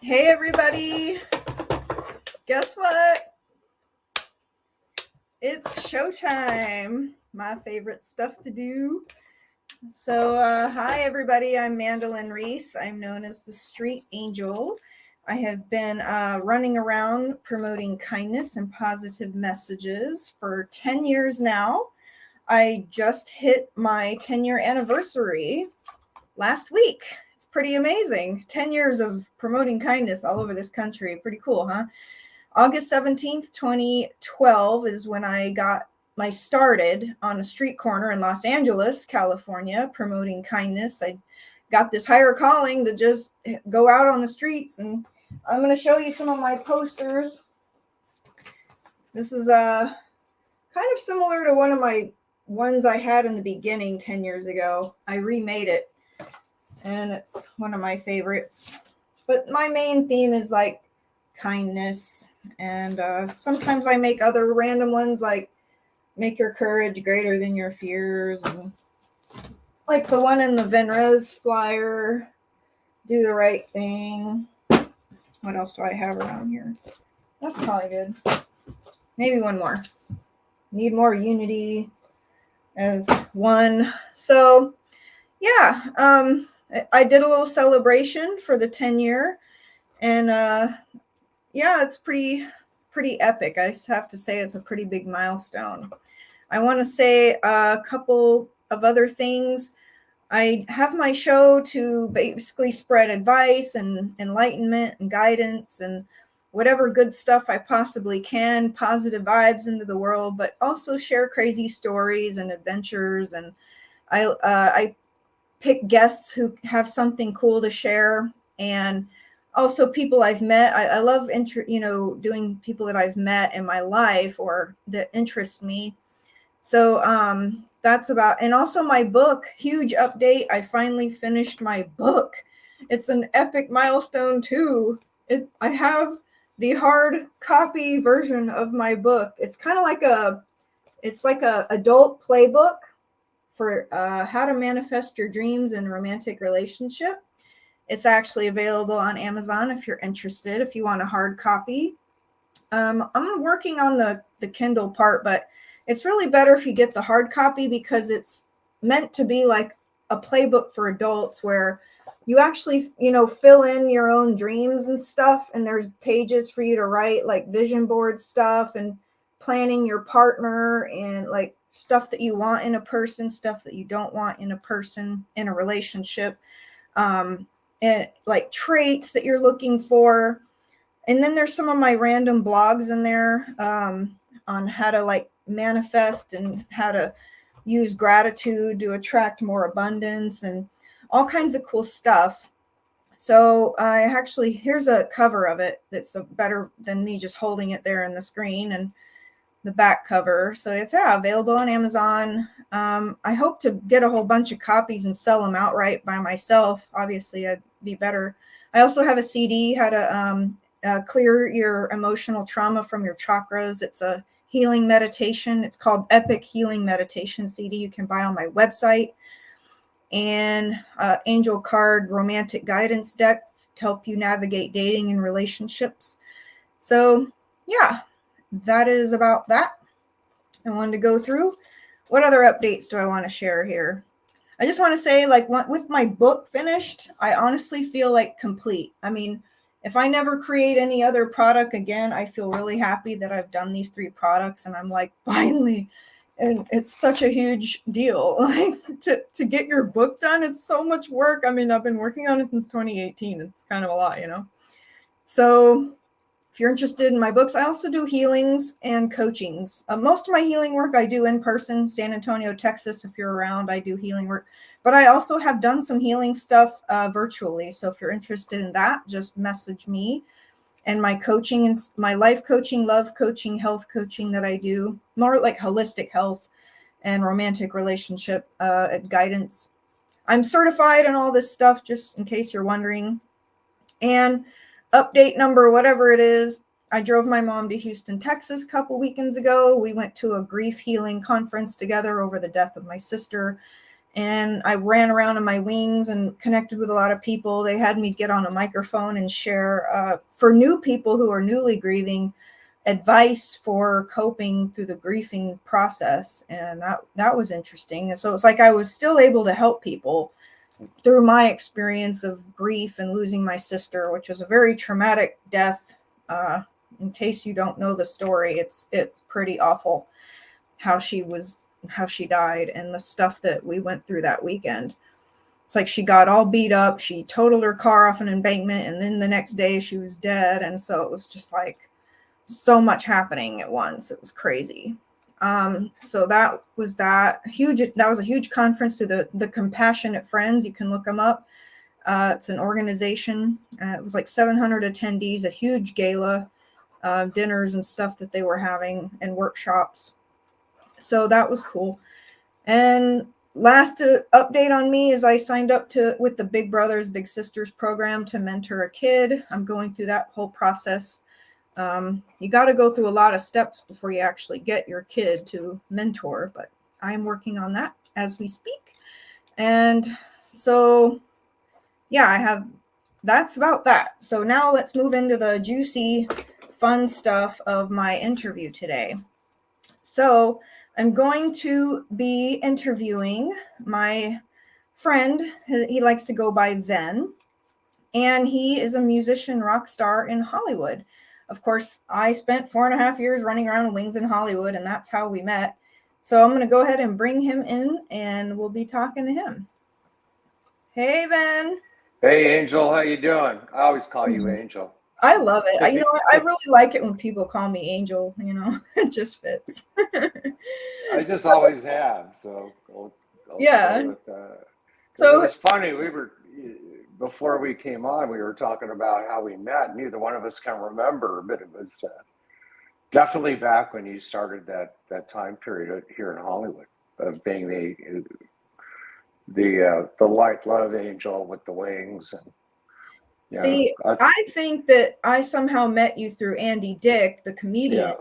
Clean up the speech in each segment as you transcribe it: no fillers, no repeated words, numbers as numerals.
Hey everybody, guess what? It's showtime. My favorite stuff to do. So, hi everybody, I'm Mandelyn Reese. I'm known as the Street Angel. I have been running around promoting kindness and positive messages for 10 years now. I just hit my 10-year anniversary last week. It's pretty amazing. 10 years of promoting kindness all over this country. Pretty cool, huh? August 17th, 2012 is when I started on a street corner in Los Angeles, California, promoting kindness. I got this higher calling to just go out on the streets, and I'm going to show you some of my posters. This is kind of similar to one of my ones I had in the beginning 10 years ago. I remade it, and it's one of my favorites. But my main theme is like kindness, and sometimes I make other random ones like make your courage greater than your fears, and like the one in the Venrez flyer, do the right thing. What else do I have around here? That's probably good. Maybe one more. Need more unity as one. So yeah, I did a little celebration for the 10-year, and yeah, it's pretty epic. I have to say it's a pretty big milestone. I want to say a couple of other things. I have my show to basically spread advice and enlightenment and guidance and whatever good stuff I possibly can, positive vibes into the world, but also share crazy stories and adventures. And I pick guests who have something cool to share, and also people I've met. I love doing people that I've met in my life or that interest me. So that's about, and also my book, huge update. I finally finished my book. It's an epic milestone too. I have the hard copy version of my book. It's kind of like it's like a adult playbook for how to manifest your dreams in a romantic relationship. It's actually available on Amazon if you're interested, if you want a hard copy. I'm working on the Kindle part, but it's really better if you get the hard copy because it's meant to be like a playbook for adults where you actually, fill in your own dreams and stuff. And there's pages for you to write like vision board stuff and planning your partner and like stuff that you want in a person, stuff that you don't want in a person in a relationship. And like traits that you're looking for. And then there's some of my random blogs in there on how to like manifest and how to use gratitude to attract more abundance and all kinds of cool stuff. So here's a cover of it that's better than me just holding it there in the screen, and the back cover. So it's available on Amazon. I hope to get a whole bunch of copies and sell them outright by myself. Obviously, I'd be better. I also have a CD, how to clear your emotional trauma from your chakras. It's a healing meditation. It's called Epic Healing Meditation CD. You can buy on my website. And Angel Card Romantic Guidance Deck to help you navigate dating and relationships. So yeah, that is about that. I wanted to go through. What other updates do I want to share here? I just want to say, like, with my book finished, I honestly feel like complete. I mean, if I never create any other product again, I feel really happy that I've done these 3 products, and I'm like, finally. And it's such a huge deal. Like to get your book done, it's so much work. I mean, I've been working on it since 2018. It's kind of a lot, So if you're interested in my books, I also do healings and coachings. Most of my healing work I do in person, San Antonio, Texas. If you're around, I do healing work. But I also have done some healing stuff virtually. So if you're interested in that, just message me. And my coaching and my life coaching, love coaching, health coaching that I do, more like holistic health and romantic relationship guidance. I'm certified in all this stuff, just in case you're wondering. And update number, whatever it is, I drove my mom to Houston, Texas a couple weekends ago. We went to a grief healing conference together over the death of my sister. and I ran around in my wings and connected with a lot of people. They had me get on a microphone and share for new people who are newly grieving, advice for coping through the grieving process. And that was interesting. And so it's like I was still able to help people through my experience of grief and losing my sister, which was a very traumatic death. In case you don't know the story, it's pretty awful how she died and the stuff that we went through that weekend. It's like she got all beat up, she totaled her car off an embankment, and then the next day she was dead. And so it was just like so much happening at once. It was crazy. So that was a huge conference to the Compassionate Friends. You can look them up. It's an organization. It was like 700 attendees, a huge gala, dinners and stuff that they were having, and workshops. So that was cool. And last update on me is I signed up with the Big Brothers Big Sisters program to mentor a kid. I'm going through that whole process. You got to go through a lot of steps before you actually get your kid to mentor, but I'm working on that as we speak. And so, yeah, that's about that. So now let's move into the juicy, fun stuff of my interview today. So I'm going to be interviewing my friend. He likes to go by Ven, and he is a musician rock star in Hollywood. Of course, I spent 4.5 years running around in wings in Hollywood, and that's how we met. So I'm going to go ahead and bring him in, and we'll be talking to him. Hey, Ven. Hey, Angel. How you doing? I always call you Angel. I love it. I really like it when people call me Angel. It just fits. I just always have. So I'll yeah. Start with that. So it's funny. Before we came on, we were talking about how we met. Neither one of us can remember, but it was definitely back when you started that time period here in Hollywood of being the light love angel with the wings. And see, I think that I somehow met you through Andy Dick, the comedian,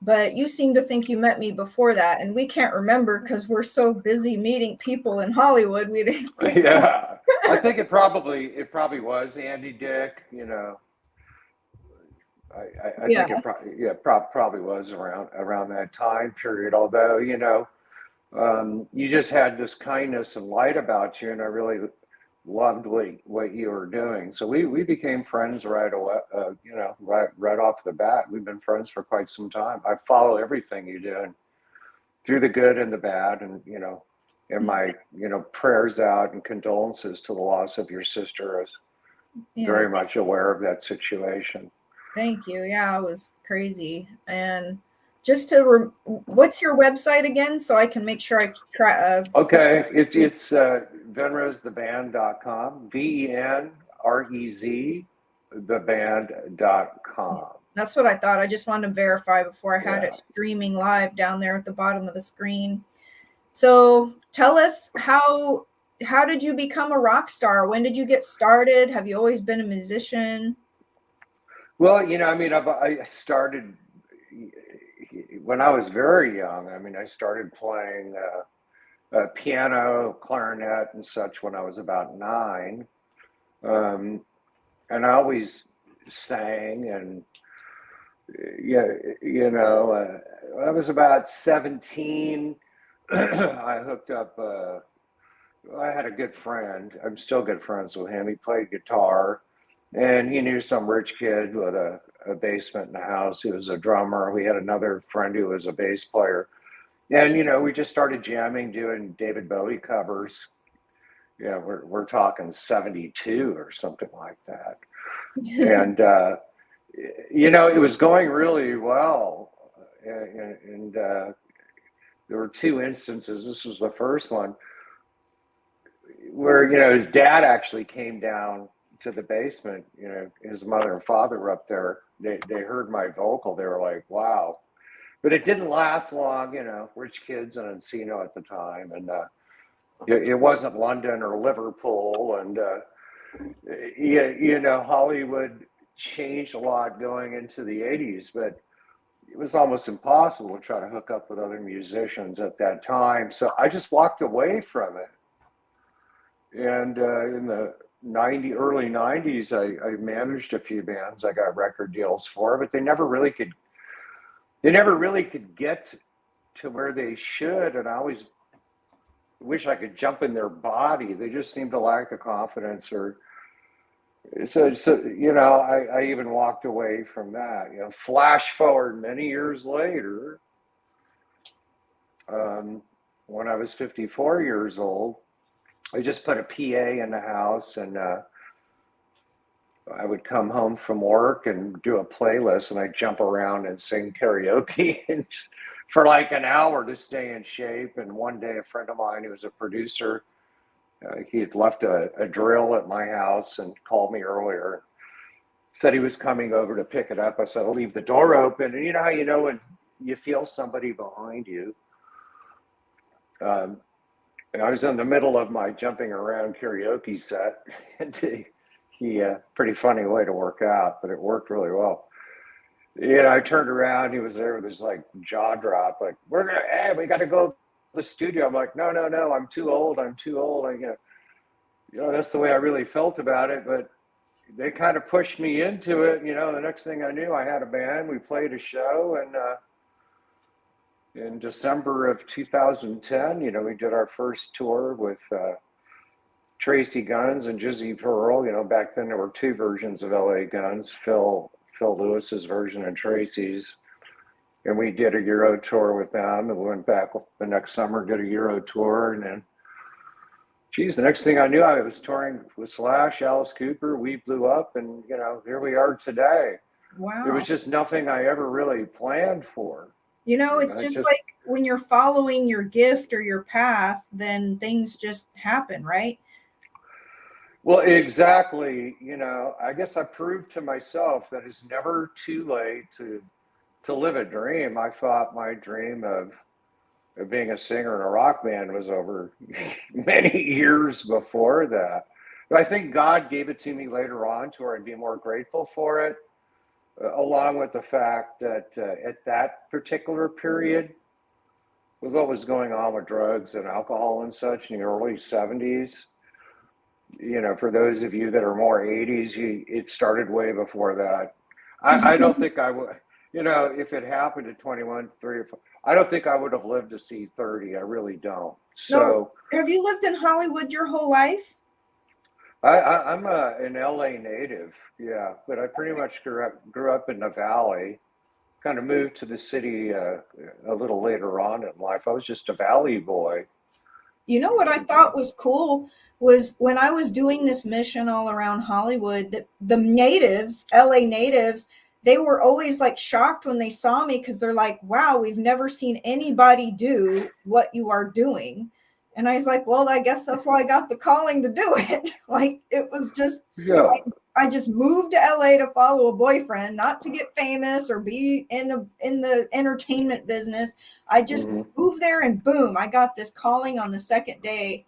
but you seem to think you met me before that, and we can't remember because we're so busy meeting people in Hollywood. We didn't. Yeah, I think it probably was Andy Dick. I think it probably was around that time period. Although you just had this kindness and light about you, and I really loved what you were doing. So we became friends right away. Right off the bat. We've been friends for quite some time. I follow everything you do, and through the good and the bad, and and my prayers out and condolences to the loss of your sister. I was very much aware of that situation. Thank you. Yeah, it was crazy. And just to what's your website again, so I can make sure I try. Okay, it's venreztheband.com. VENREZ theband.com. That's what I thought. I just wanted to verify before I had it streaming live down there at the bottom of the screen. So tell us, how did you become a rock star? When did you get started? Have you always been a musician? Well, I started when I was very young. I started playing piano, clarinet, and such when I was about 9. And I always sang, and I was about 17. I hooked up. I had a good friend. I'm still good friends with him. He played guitar, and he knew some rich kid with a basement in the house who was a drummer. We had another friend who was a bass player, and we just started jamming, doing David Bowie covers. Yeah, we're talking 72 or something like that. And it was going really well. And there were 2 instances. This was the first one where his dad actually came down to the basement. His mother and father were up there. They heard my vocal. They were like, "Wow!" But it didn't last long. Rich kids in Encino at the time, and it wasn't London or Liverpool, and Hollywood changed a lot going into the 80s, but it was almost impossible to try to hook up with other musicians at that time. So I just walked away from it. And in the early 90s, I managed a few bands. I got record deals for, but they never really could get to where they should. And I always wish I could jump in their body. They just seem to lack the confidence, or so I even walked away from that. Flash forward many years later, when I was 54 years old, I just put a PA in the house, and I would come home from work and do a playlist, and I'd jump around and sing karaoke and for like an hour to stay in shape. And one day, a friend of mine who was a producer, he had left a drill at my house and called me earlier, said he was coming over to pick it up. I said, I'll leave the door open. And you know how you know when you feel somebody behind you? And I was in the middle of my jumping around karaoke set, and he pretty funny way to work out, but it worked really well. I turned around, he was there with his like jaw drop, like, we got to go to the studio. I'm like, no, I'm too old. That's the way I really felt about it. But they kind of pushed me into it. The next thing I knew, I had a band. We played a show, and in December of 2010, we did our first tour with Tracy Guns and Jizzy Pearl. Back then there were two versions of LA Guns, Phil Lewis's version and Tracy's. And we did a Euro tour with them, and we went back the next summer, did a Euro tour. And then, the next thing I knew, I was touring with Slash, Alice Cooper. We blew up, and, here we are today. Wow. It was just nothing I ever really planned for. It's just like when you're following your gift or your path, then things just happen, right? Well, exactly. I guess I proved to myself that it's never too late to live a dream. I thought my dream of being a singer in a rock band was over many years before that. But I think God gave it to me later on to where I'd be more grateful for it, along with the fact that at that particular period, with what was going on with drugs and alcohol and such in the early 70s, for those of you that are more 80s, it started way before that. I don't think I would, if it happened at 21, 3 or 4, I don't think I would have lived to see 30. I really don't. So, have you lived in Hollywood your whole life? I'm an LA native, yeah, but I pretty much grew up in the Valley. Kind of moved to the city a little later on in life. I was just a Valley boy. What I thought was cool was when I was doing this mission all around Hollywood, that the natives, LA natives, they were always like shocked when they saw me, because they're like, wow, we've never seen anybody do what you are doing. And I was like, well, I guess that's why I got the calling to do it. Like, it was just, yeah. I just moved to LA to follow a boyfriend, not to get famous or be in the entertainment business. I just moved there, and boom, I got this calling on the second day,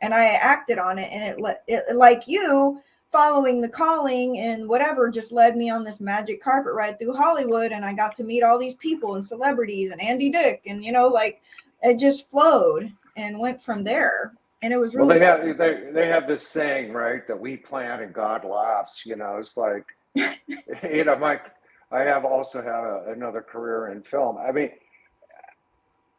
and I acted on it. And it like you, following the calling and whatever, just led me on this magic carpet ride through Hollywood. And I got to meet all these people and celebrities and Andy Dick, and like it just flowed and went from there. And it was really they have this saying, right, that we plan and God laughs. It's like, I have also had another career in film. I mean,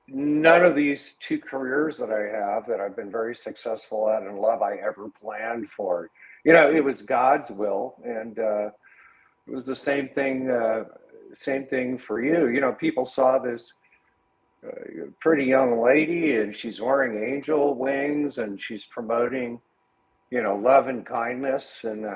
none of these two careers that I have that I've been very successful at and love, I ever planned for. It was God's will, and it was the same thing for you. People saw this pretty young lady, and she's wearing angel wings, and she's promoting, love and kindness. And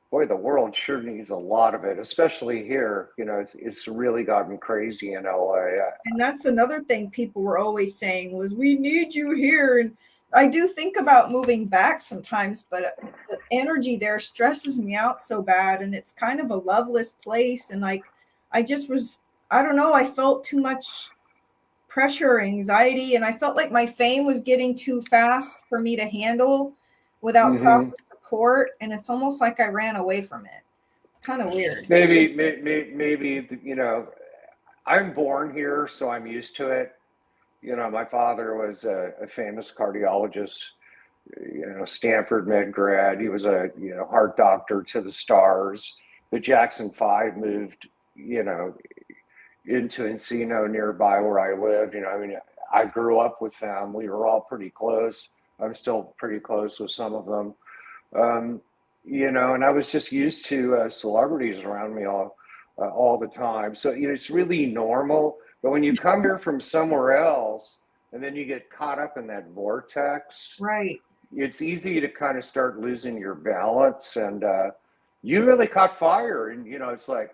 boy, the world sure needs a lot of it, especially here. It's really gotten crazy in LA. And that's another thing people were always saying was, we need you here. And I do think about moving back sometimes, but the energy there stresses me out so bad. And it's kind of a loveless place. And like, I don't know, I felt too much pressure, anxiety, and I felt like my fame was getting too fast for me to handle without proper support. And it's almost like I ran away from it. It's kind of weird. Maybe, I'm born here, so I'm used to it. My father was a famous cardiologist Stanford med grad. He was a heart doctor to the stars. The Jackson Five moved, into Encino nearby where I lived. I grew up with them. We were all pretty close. I'm still pretty close with some of them. And I was just used to celebrities around me all the time. So it's really normal. But when you come here from somewhere else, and then you get caught up in that vortex, Right. it's easy to kind of start losing your balance. And you really caught fire. And it's like,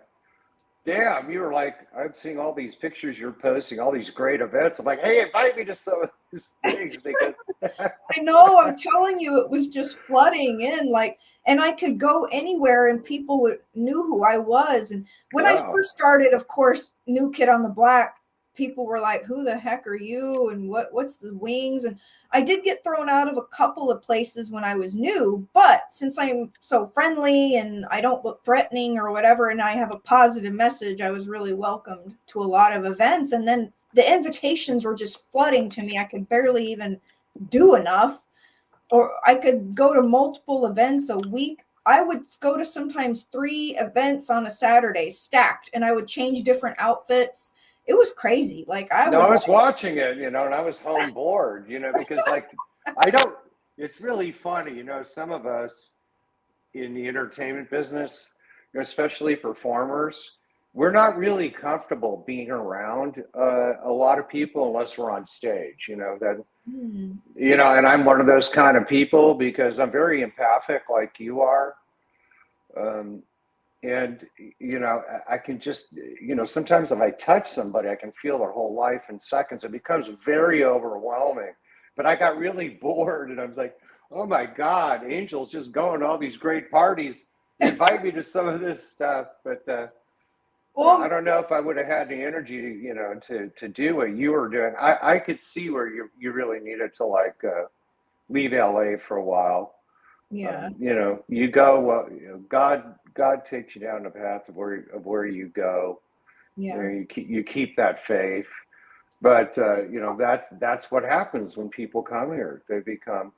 damn, you were like, I'm seeing all these pictures you're posting, all these great events. I'm like, hey, invite me to some of these things because I know, I'm telling you, it was just flooding in, and I could go anywhere and people knew who I was. And when I first started, of course, New Kid on the Block, people were like, who the heck are you? And what's the wings? And I did get thrown out of a couple of places when I was new, but since I'm so friendly and I don't look threatening or whatever, and I have a positive message, I was really welcomed to a lot of events. And then the invitations were just flooding to me. I could barely even do enough, or I could go to multiple events a week. I would go to sometimes 3 events on a Saturday stacked, and I would change different outfits. It was crazy. I was watching it, and I was home bored, because it's really funny, some of us in the entertainment business, especially performers, we're not really comfortable being around a lot of people unless we're on stage, and I'm one of those kind of people because I'm very empathic like you are. And, I can just, sometimes if I touch somebody, I can feel their whole life in seconds. It becomes very overwhelming. But I got really bored and I was like, oh my God, Angel's just going to all these great parties. Invite me to some of this stuff. But I don't know if I would have had the energy to do what you were doing. I could see where you really needed to leave LA for a while. Yeah. You go, well, God takes you down the path of where you go. Yeah. You keep that faith. But that's what happens when people come here. They become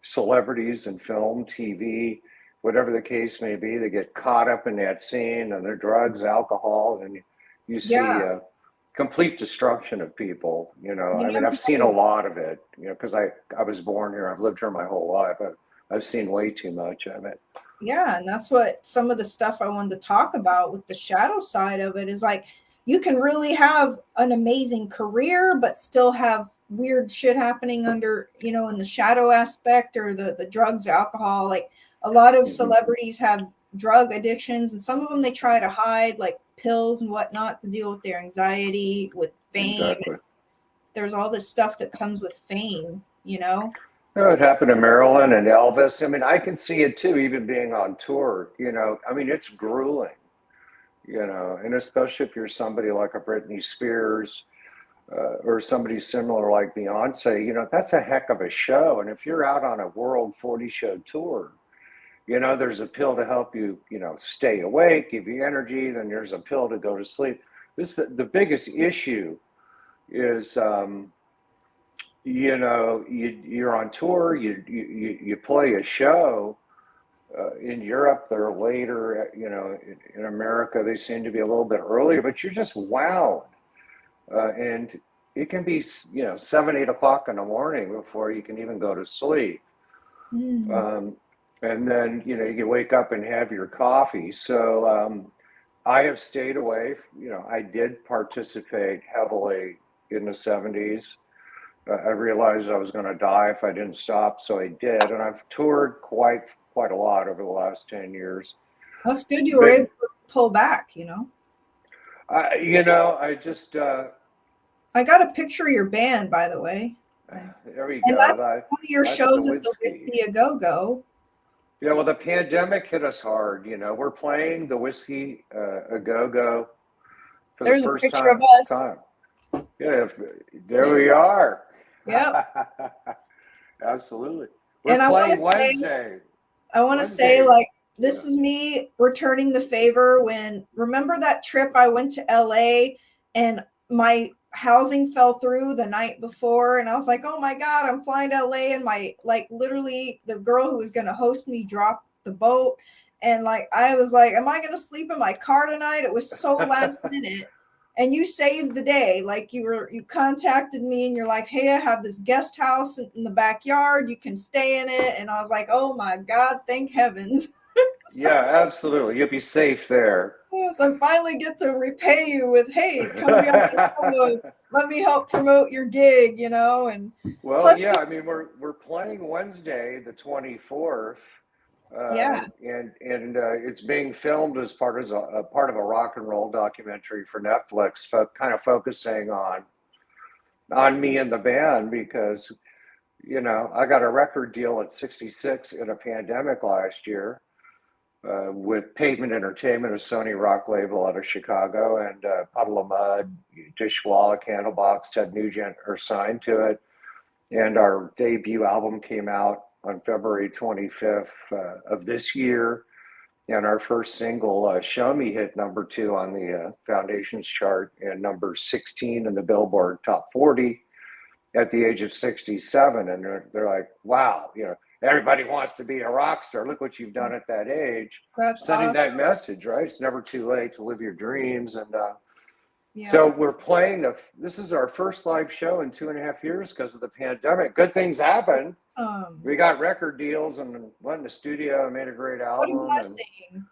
celebrities in film, TV, whatever the case may be. They get caught up in that scene and their drugs, alcohol, and you see complete destruction of people. I've seen a lot of it. Because I was born here. I've lived here my whole life. I've seen way too much of it. Yeah, and that's what some of the stuff I wanted to talk about with the shadow side of it is you can really have an amazing career, but still have weird shit happening under, in the shadow aspect or the drugs or alcohol. A lot of celebrities have drug addictions, and some of them they try to hide, like pills and whatnot, to deal with their anxiety, with fame. Exactly. There's all this stuff that comes with fame, It happened to Marilyn and Elvis. I can see it too, even being on tour. It's grueling. And especially if you're somebody like a Britney Spears or somebody similar like Beyonce, that's a heck of a show. And if you're out on a World 40 show tour, there's a pill to help you, stay awake, give you energy. Then there's a pill to go to sleep. The biggest issue is, you're on tour, you play a show. In Europe, they're later, in America, they seem to be a little bit earlier, but you're just wound. And it can be, 7, 8 o'clock in the morning before you can even go to sleep. And then, you can wake up and have your coffee. So I have stayed away. I did participate heavily in the 70s. I realized I was going to die if I didn't stop, so I did. And I've toured quite a lot over the last 10 years. That's good you were able to pull back, I just... I got a picture of your band, by the way. There we and go. That's one of your shows at the Whiskey A Go-Go. Yeah, well, the pandemic hit us hard. We're playing the Whiskey A Go-Go for There's the first a picture of us. time. Yeah, there we are. Yeah. Absolutely. We're and playing Wednesday. I want to say, this is me returning the favor. Remember that trip I went to LA and my housing fell through the night before, and I was like, oh my God, I'm flying to LA, and my, like, literally the girl who was going to host me dropped the boat. And like, I was like, am I going to sleep in my car tonight? It was so last minute. And you saved the day. Like, you contacted me and you're like, hey, I have this guest house in the backyard. You can stay in it. And I was like, oh my God, thank heavens. Yeah, absolutely. You'll be safe there. So I finally get to repay you with, hey, come be on the show. Let me help promote your gig, And Well, plus, yeah, I mean, we're playing Wednesday, the 24th, yeah, and it's being filmed as part of a rock and roll documentary for Netflix, kind of focusing on me and the band because I got a record deal at 66 in a pandemic last year with Pavement Entertainment, a Sony rock label out of Chicago, and Puddle of Mud, Dishwalla, Candlebox, Ted Nugent are signed to it. And our debut album came out on February 25th of this year. And our first single, Show Me, hit #2 on the Foundations chart and number 16 in the Billboard Top 40 at the age of 67. And they're like, wow, everybody wants to be a rock star. Look what you've done at that age. that's Sending awesome. that message, right? It's never too late to live your dreams. And Yeah. so we're playing this is our first live show in 2.5 years because of the pandemic. Good things happen. We got record deals and went in the studio and made a great album. What a blessing.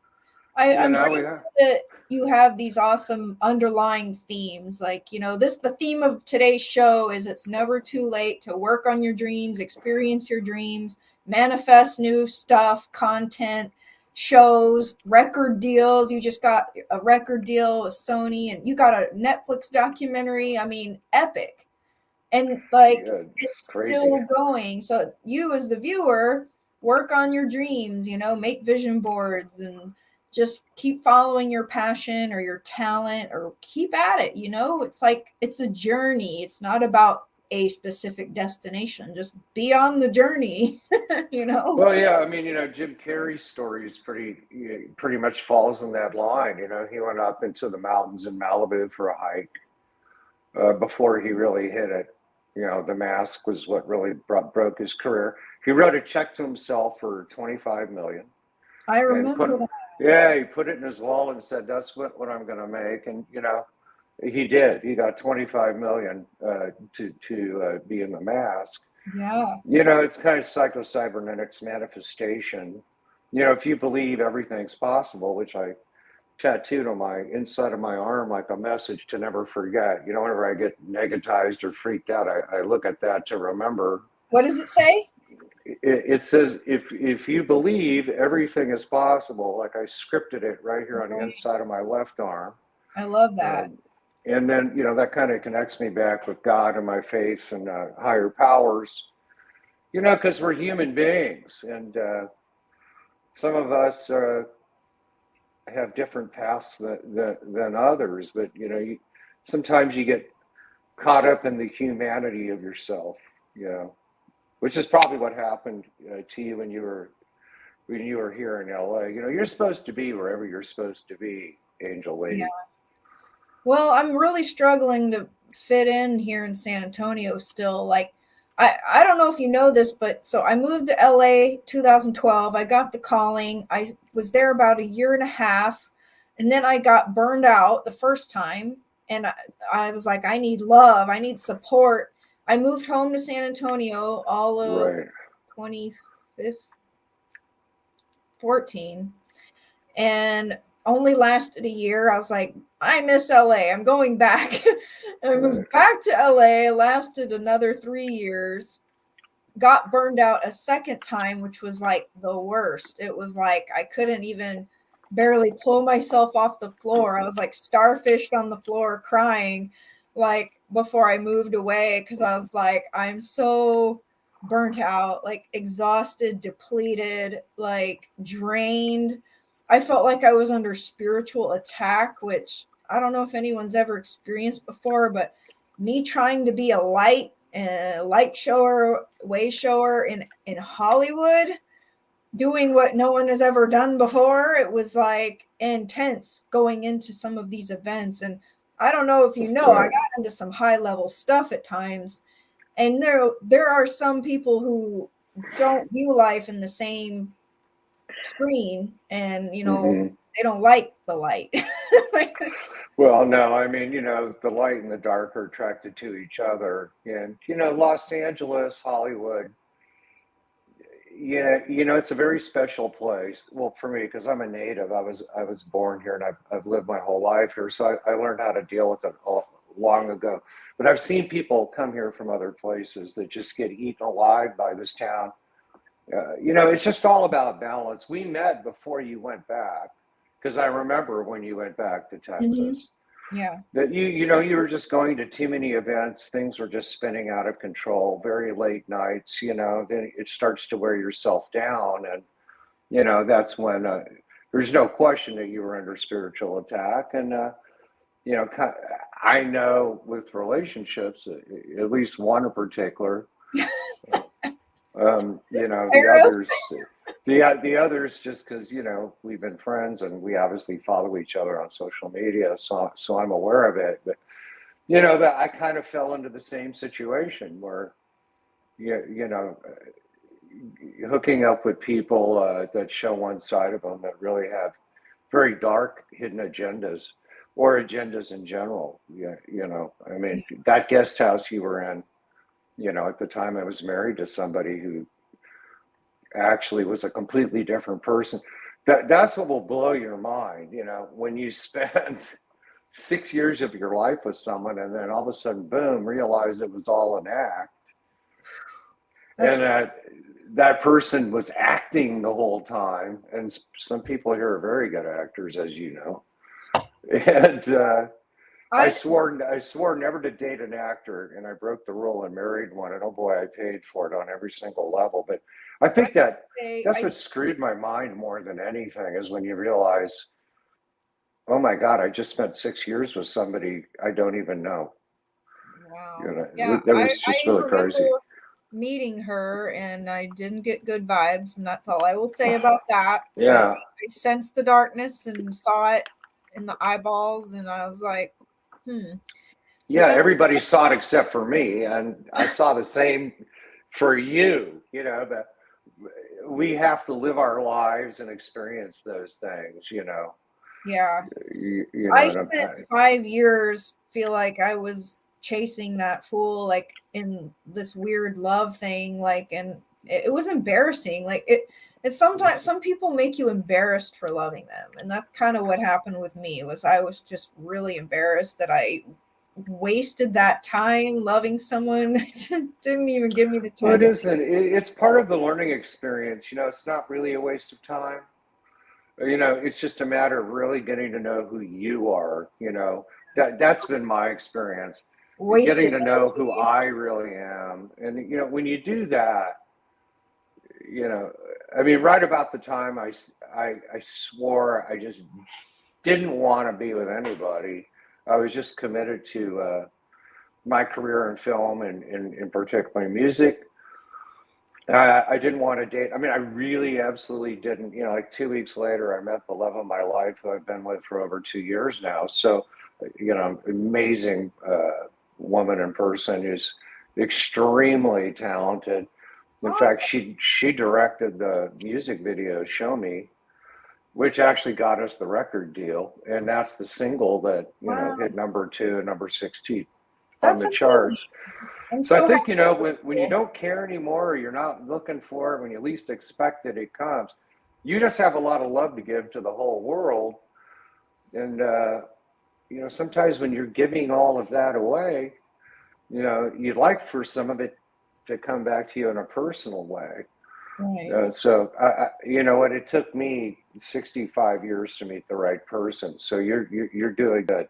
I'm grateful that you have these awesome underlying themes. Like, the theme of today's show is it's never too late to work on your dreams, experience your dreams, manifest new stuff, content, shows, record deals. You just got a record deal with Sony, and you got a Netflix documentary. I mean, epic. And like, it's crazy. Still going. So you as the viewer, work on your dreams, make vision boards and just keep following your passion or your talent, or keep at it. It's like, it's a journey. It's not about a specific destination. Just be on the journey. Well, yeah, I mean, Jim Carrey's story is pretty much falls in that line. He went up into the mountains in Malibu for a hike before he really hit it. The Mask was what really broke his career. He wrote a check to himself for $25 million. I remember that. Yeah, he put it in his wallet and said, "That's what I'm going to make." And he did. He got $25 million to be in the Mask. Yeah. It's kind of psycho-cybernetics manifestation. If you believe everything's possible, which I tattooed on my inside of my arm like a message to never forget. Whenever I get negatized or freaked out, I look at that to remember. What does it say? It says, if you believe everything is possible, like I scripted it right here on the inside of my left arm. I love that. And then, that kind of connects me back with God and my faith and higher powers, because we're human beings. And some of us have different paths than others, but sometimes you get caught up in the humanity of yourself, which is probably what happened to you when you were here in LA. You're supposed to be wherever you're supposed to be, Angel Lady. Yeah. Well, I'm really struggling to fit in here in San Antonio still. Like, I don't know if you know this, but so I moved to LA 2012. I got the calling. I was there about a year and a half, and then I got burned out the first time. And I was like, I need love. I need support. I moved home to San Antonio all of 2014, and only lasted a year. I was like, I miss LA. I'm going back. And I moved back to LA, lasted another 3 years, got burned out a second time, which was like the worst. It was like I couldn't even barely pull myself off the floor. I was like starfished on the floor crying, like, before I moved away, because I was like, I'm so burnt out, like exhausted, depleted, like drained. I felt like I was under spiritual attack, which I don't know if anyone's ever experienced before, but me trying to be a light shower, way shower in Hollywood, doing what no one has ever done before, it was like intense going into some of these events. And I don't know if you know, I got into some high level stuff at times, and there are some people who don't view life in the same screen, and they don't like the light. Well, no, I mean, the light and the dark are attracted to each other. And, Los Angeles, Hollywood, yeah, it's a very special place. Well, for me, because I'm a native, I was born here and I've lived my whole life here. So I learned how to deal with it long ago. But I've seen people come here from other places that just get eaten alive by this town. It's just all about balance. We met before you went back, because I remember when you went back to Texas. Yeah. That you were just going to too many events. Things were just spinning out of control. Very late nights. Then it starts to wear yourself down, and that's when there's no question that you were under spiritual attack. And I know with relationships, at least one in particular. The others just because we've been friends and we obviously follow each other on social media, so I'm aware of it. But that I kind of fell into the same situation where hooking up with people that show one side of them that really have very dark hidden agendas, or agendas in general. I mean, that guest house you were in, at the time I was married to somebody who actually was a completely different person. That's what will blow your mind, when you spend 6 years of your life with someone and then all of a sudden, boom, realize it was all an act. And that person was acting the whole time. And some people here are very good actors, as you know. And I swore never to date an actor, and I broke the rule and married one. And oh boy, I paid for it on every single level. But I think that's what screwed my mind more than anything, is when you realize, oh my God, I just spent 6 years with somebody I don't even know. Wow. That was just really crazy. Meeting her, and I didn't get good vibes, and that's all I will say about that. Yeah. I sensed the darkness and saw it in the eyeballs, and I was like, Yeah, everybody saw it except for me, and I saw the same for you. That we have to live our lives and experience those things. Yeah. I spent 5 years feel like I was chasing that fool, like in this weird love thing, and it was embarrassing. It's sometimes some people make you embarrassed for loving them, and that's kind of what happened with me. I was just really embarrassed that I wasted that time loving someone that didn't even give me the time. Well, it isn't. It's part of the learning experience. It's not really a waste of time. It's just a matter of really getting to know who you are. That's been my experience. Getting to know who I really am. And, when you do that, I mean, right about the time I swore I just didn't want to be with anybody. I was just committed to my career in film and in particular music. I didn't want to date. I mean, I really absolutely didn't. Like 2 weeks later, I met the love of my life, who I've been with for over 2 years now. So, amazing woman in person who's extremely talented. In fact, she directed the music video "Show Me," which actually got us the record deal, and that's the single that hit number 2 and number 16 on the charts. So I think when you don't care anymore, or you're not looking for it, when you least expect it, it comes. You just have a lot of love to give to the whole world, and sometimes when you're giving all of that away, you'd like for some of it to come back to you in a personal way. Right. So what? It took me 65 years to meet the right person. So you're doing good.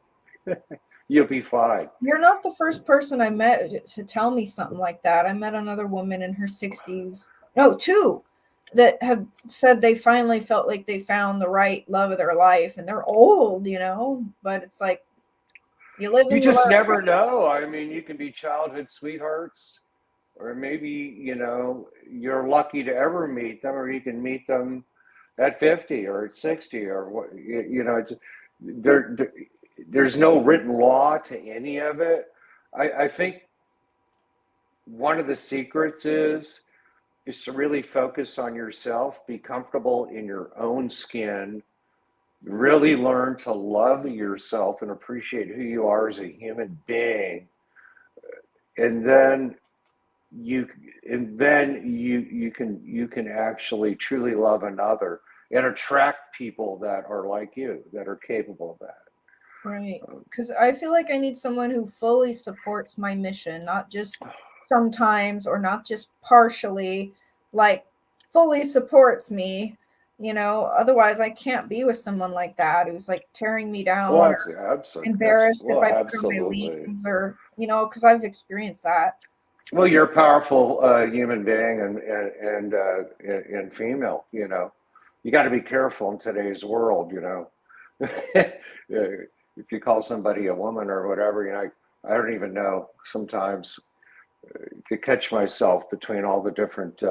You'll be fine. You're not the first person I met to tell me something like that. I met another woman in her 60s. No, 2 that have said they finally felt like they found the right love of their life, and they're old, but it's like you just never know. I mean, you can be childhood sweethearts, or maybe you're lucky to ever meet them, or you can meet them at 50 or at 60 or what. there's no written law to any of it. I think one of the secrets is to really focus on yourself, be comfortable in your own skin, really learn to love yourself and appreciate who you are as a human being, and then you you can actually truly love another and attract people that are like you, that are capable of that. Right. Because I feel like I need someone who fully supports my mission, not just sometimes or not just partially, like fully supports me. Otherwise I can't be with someone like that who's like tearing me down Well, or absolutely, embarrassed if well, I put on my absolutely. wings or, because I've experienced that. Well, you're a powerful human being and female. You got to be careful in today's world. If you call somebody a woman or whatever, I don't even know sometimes to catch myself between all the different.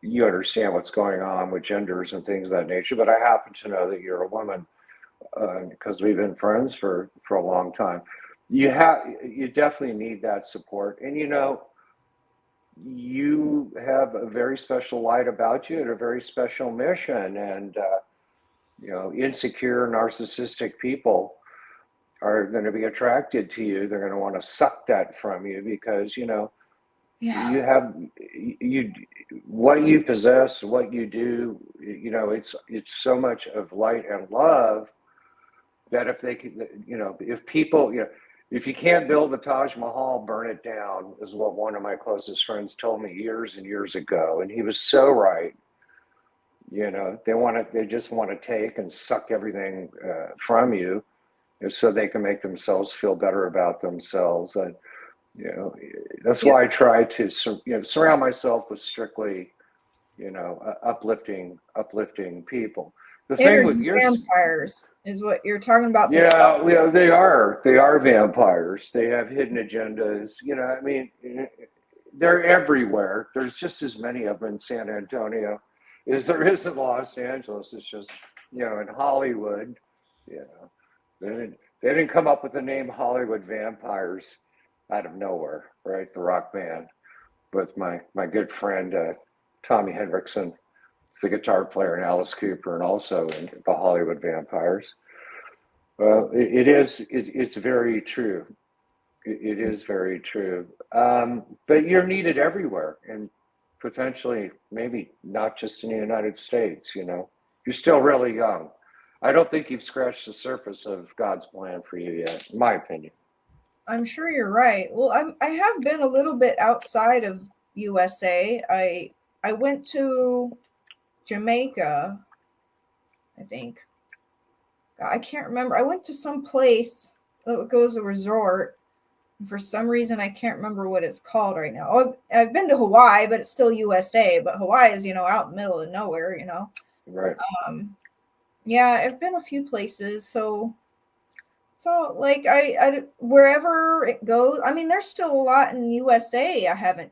You understand what's going on with genders and things of that nature, but I happen to know that you're a woman because we've been friends for a long time. You definitely need that support, and you have a very special light about you and a very special mission, and insecure narcissistic people are going to be attracted to you. They're going to want to suck that from you because Yeah. you have you what you possess, what you do. It's so much of light and love that if they can, if people, if you can't build the Taj Mahal, burn it down, is what one of my closest friends told me years and years ago, and he was so right. They just want to take and suck everything from you, so they can make themselves feel better about themselves. And that's Yep. why I try to surround myself with strictly uplifting people. The thing with Energy your vampires is what you're talking about. Yeah, they are vampires. They have hidden agendas. I mean, they're everywhere. There's just as many of them in San Antonio as there is in Los Angeles. It's just in Hollywood. You know, they didn't come up with the name Hollywood Vampires out of nowhere, right? The rock band with my good friend Tommy Hendrickson, the guitar player, and Alice Cooper, and also in the Hollywood Vampires. Well, it's very true. It is very true. But you're needed everywhere, and potentially maybe not just in the United States. You're still really young. I don't think you've scratched the surface of God's plan for you yet, in my opinion. I'm sure you're right. Well, I have been a little bit outside of USA. I went to Jamaica, I think. I can't remember. I went to some place that goes a resort. And for some reason, I can't remember what it's called right now. Oh, I've been to Hawaii, but it's still USA. But Hawaii is, out in the middle of nowhere. Right. Yeah, I've been a few places. So like I wherever it goes, I mean, there's still a lot in USA I haven't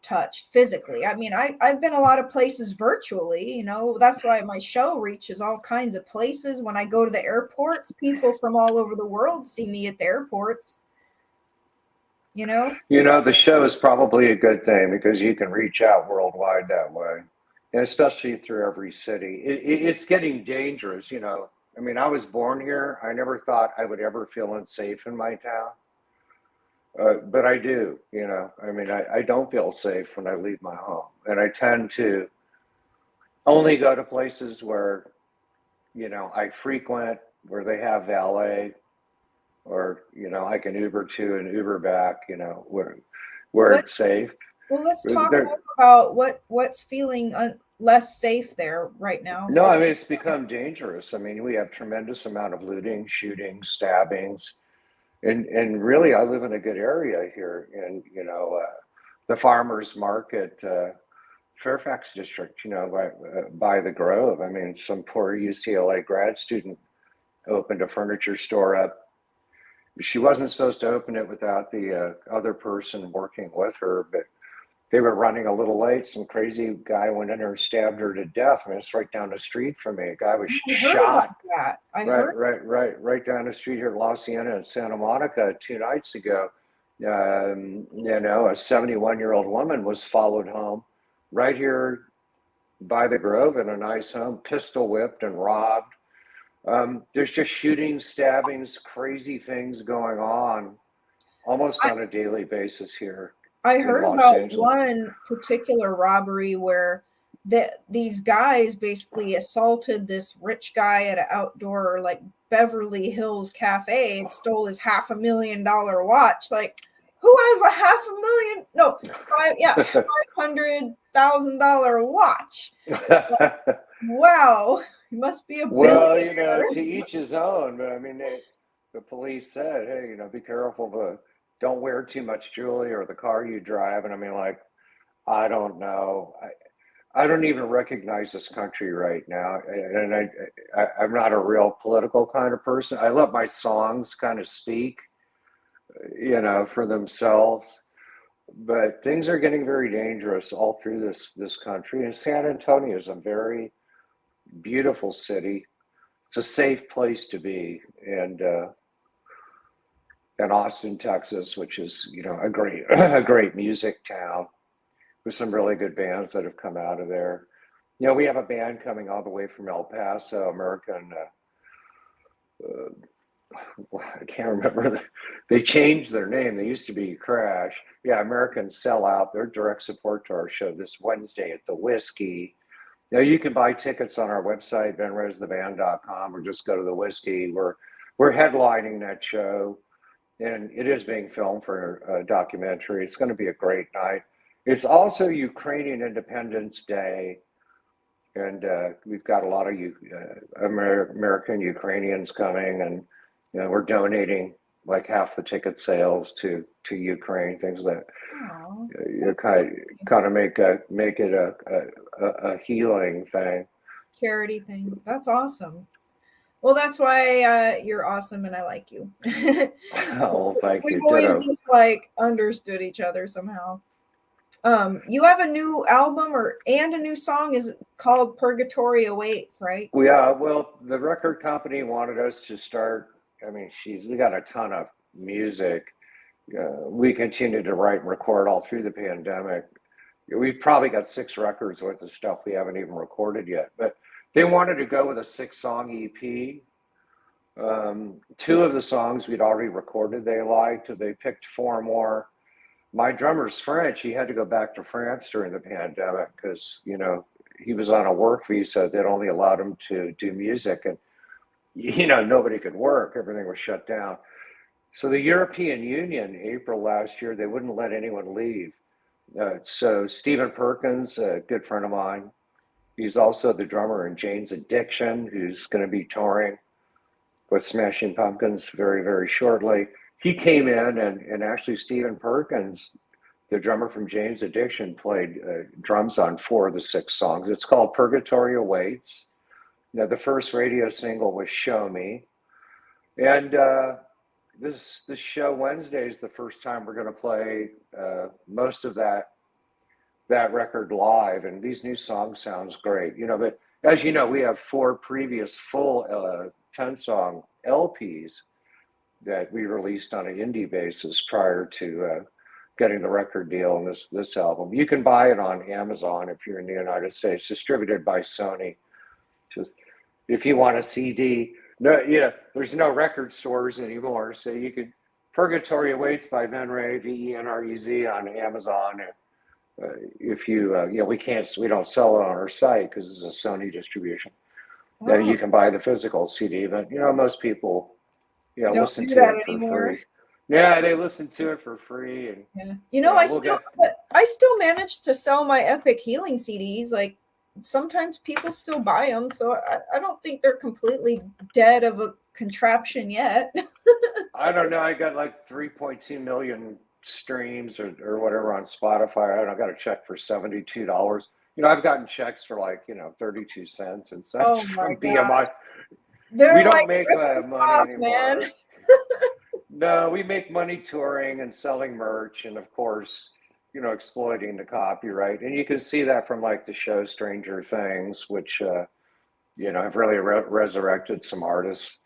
touched physically. I mean, I've been a lot of places virtually, that's why my show reaches all kinds of places. When I go to the airports, people from all over the world see me at the airports. The show is probably a good thing because you can reach out worldwide that way, and especially through every city. It's getting dangerous. I mean, I was born here. I never thought I would ever feel unsafe in my town. But I do, I mean, I don't feel safe when I leave my home. And I tend to only go to places where, I frequent, where they have valet, or, I can Uber to and Uber back, where Let, it's safe. well, let's talk There, more about what's feeling less safe there right now. no, I mean, it's become dangerous. I mean, we have tremendous amount of looting, shooting, stabbings. And really, I live in a good area here, in the farmers market, Fairfax district. By the Grove. I mean, some poor UCLA grad student opened a furniture store up. She wasn't supposed to open it without the other person working with her, but they were running a little late. Some crazy guy went in there and stabbed her to death. I mean, it's right down the street from me. A guy was I heard about shot that. I heard. right down the street here in La Cienega and Santa Monica 2 nights ago. A 71-year-old woman was followed home right here by the Grove in a nice home, pistol whipped and robbed. There's just shootings, stabbings, crazy things going on almost on a daily basis here. I heard about one particular robbery where these guys basically assaulted this rich guy at an outdoor like Beverly Hills cafe and stole his $500,000 watch. Like, who has a $500,000? No, $500,000 watch. Like, wow, he must be a billionaire. Well, to each his own. But I mean, the police said, hey, be careful, don't wear too much jewelry or the car you drive. And I mean, like, I don't know. I don't even recognize this country right now. And I'm not a real political kind of person. I let my songs kind of speak, for themselves. But things are getting very dangerous all through this country. And San Antonio is a very beautiful city. It's a safe place to be. And Austin, Texas, which is, a great music town with some really good bands that have come out of there. We have a band coming all the way from El Paso, American. I can't remember. They changed their name. They used to be Crash. Yeah, American Sellout. They're direct support to our show this Wednesday at the Whiskey. You can buy tickets on our website, venreztheband.com, or just go to the Whiskey. We're headlining that show. And it is being filmed for a documentary. It's going to be a great night. It's also Ukrainian Independence Day. And we've got a lot of American Ukrainians coming. And we're donating like half the ticket sales to Ukraine, things that kind of make it a healing thing. Charity thing. That's awesome. Well, that's why you're awesome and I like you. Oh, thank you. We've always just like understood each other somehow. You have a new album and a new song is called Purgatory Awaits, right? Yeah, well, the record company wanted us to start. I mean, we got a ton of music. We continued to write and record all through the pandemic. We've probably got 6 records worth of stuff we haven't even recorded yet, but they wanted to go with a 6-song EP. 2 of the songs we'd already recorded they liked. They picked 4 more. My drummer's French. He had to go back to France during the pandemic because, he was on a work visa that only allowed him to do music. And, nobody could work. Everything was shut down. So the European Union, April last year, they wouldn't let anyone leave. So Stephen Perkins, a good friend of mine, he's also the drummer in Jane's Addiction, who's going to be touring with Smashing Pumpkins very, very shortly. He came in and actually Stephen Perkins, the drummer from Jane's Addiction, played drums on 4 of the 6 songs. It's called Purgatory Awaits. The first radio single was Show Me. And this show Wednesday is the first time we're going to play most of that record live, and these new songs sounds great, but as you know, we have 4 previous full 10-song LPs that we released on an indie basis prior to getting the record deal on this album. You can buy it on Amazon if you're in the United States, distributed by Sony. Just if you want a CD, there's no record stores anymore, so you could Purgatory Awaits by Venrez, Venrez on Amazon. If we don't sell it on our site because it's a Sony distribution. Oh. You can buy the physical CD, but most people, don't listen do to that it for anymore. free. Yeah, they listen to it for free, and I still managed to sell my Epic Healing CDs. Like sometimes people still buy them, so I don't think they're completely dead of a contraption yet. I don't know. I got like 3.2 million streams or whatever on Spotify. I got a check for $72. I've gotten checks for like 32 cents and such from BMI. We don't make money anymore. Man. No, we make money touring and selling merch, and of course, exploiting the copyright. And you can see that from like the show Stranger Things, which, have really resurrected some artists,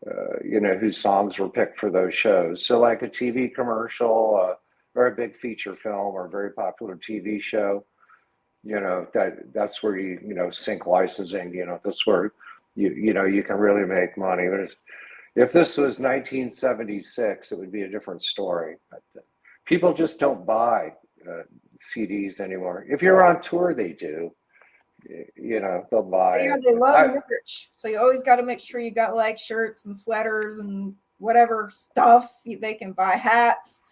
whose songs were picked for those shows. So like a TV commercial, or a big feature film or a very popular TV show, that's where sync licensing, that's where you can really make money. But if this was 1976, it would be a different story. But people just don't buy CDs anymore. If you're on tour, they do. They'll buy Yeah, it. they love merch. So you always got to make sure you got like shirts and sweaters and whatever stuff they can buy, hats,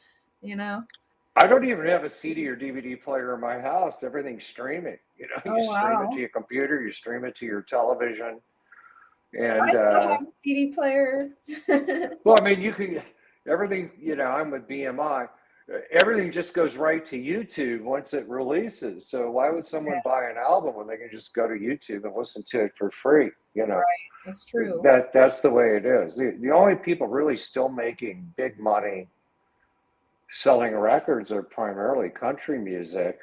I don't even have a CD or DVD player in my house. Everything's streaming. Oh, You stream it wow. to your computer, you stream it to your television. I And still have a CD player. well, I mean, you can everything. I'm with BMI. Everything just goes right to YouTube once it releases. So why would someone buy an album when they can just go to YouTube and listen to it for free? Right, that's true. That's the way it is. The only people really still making big money selling records are primarily country music,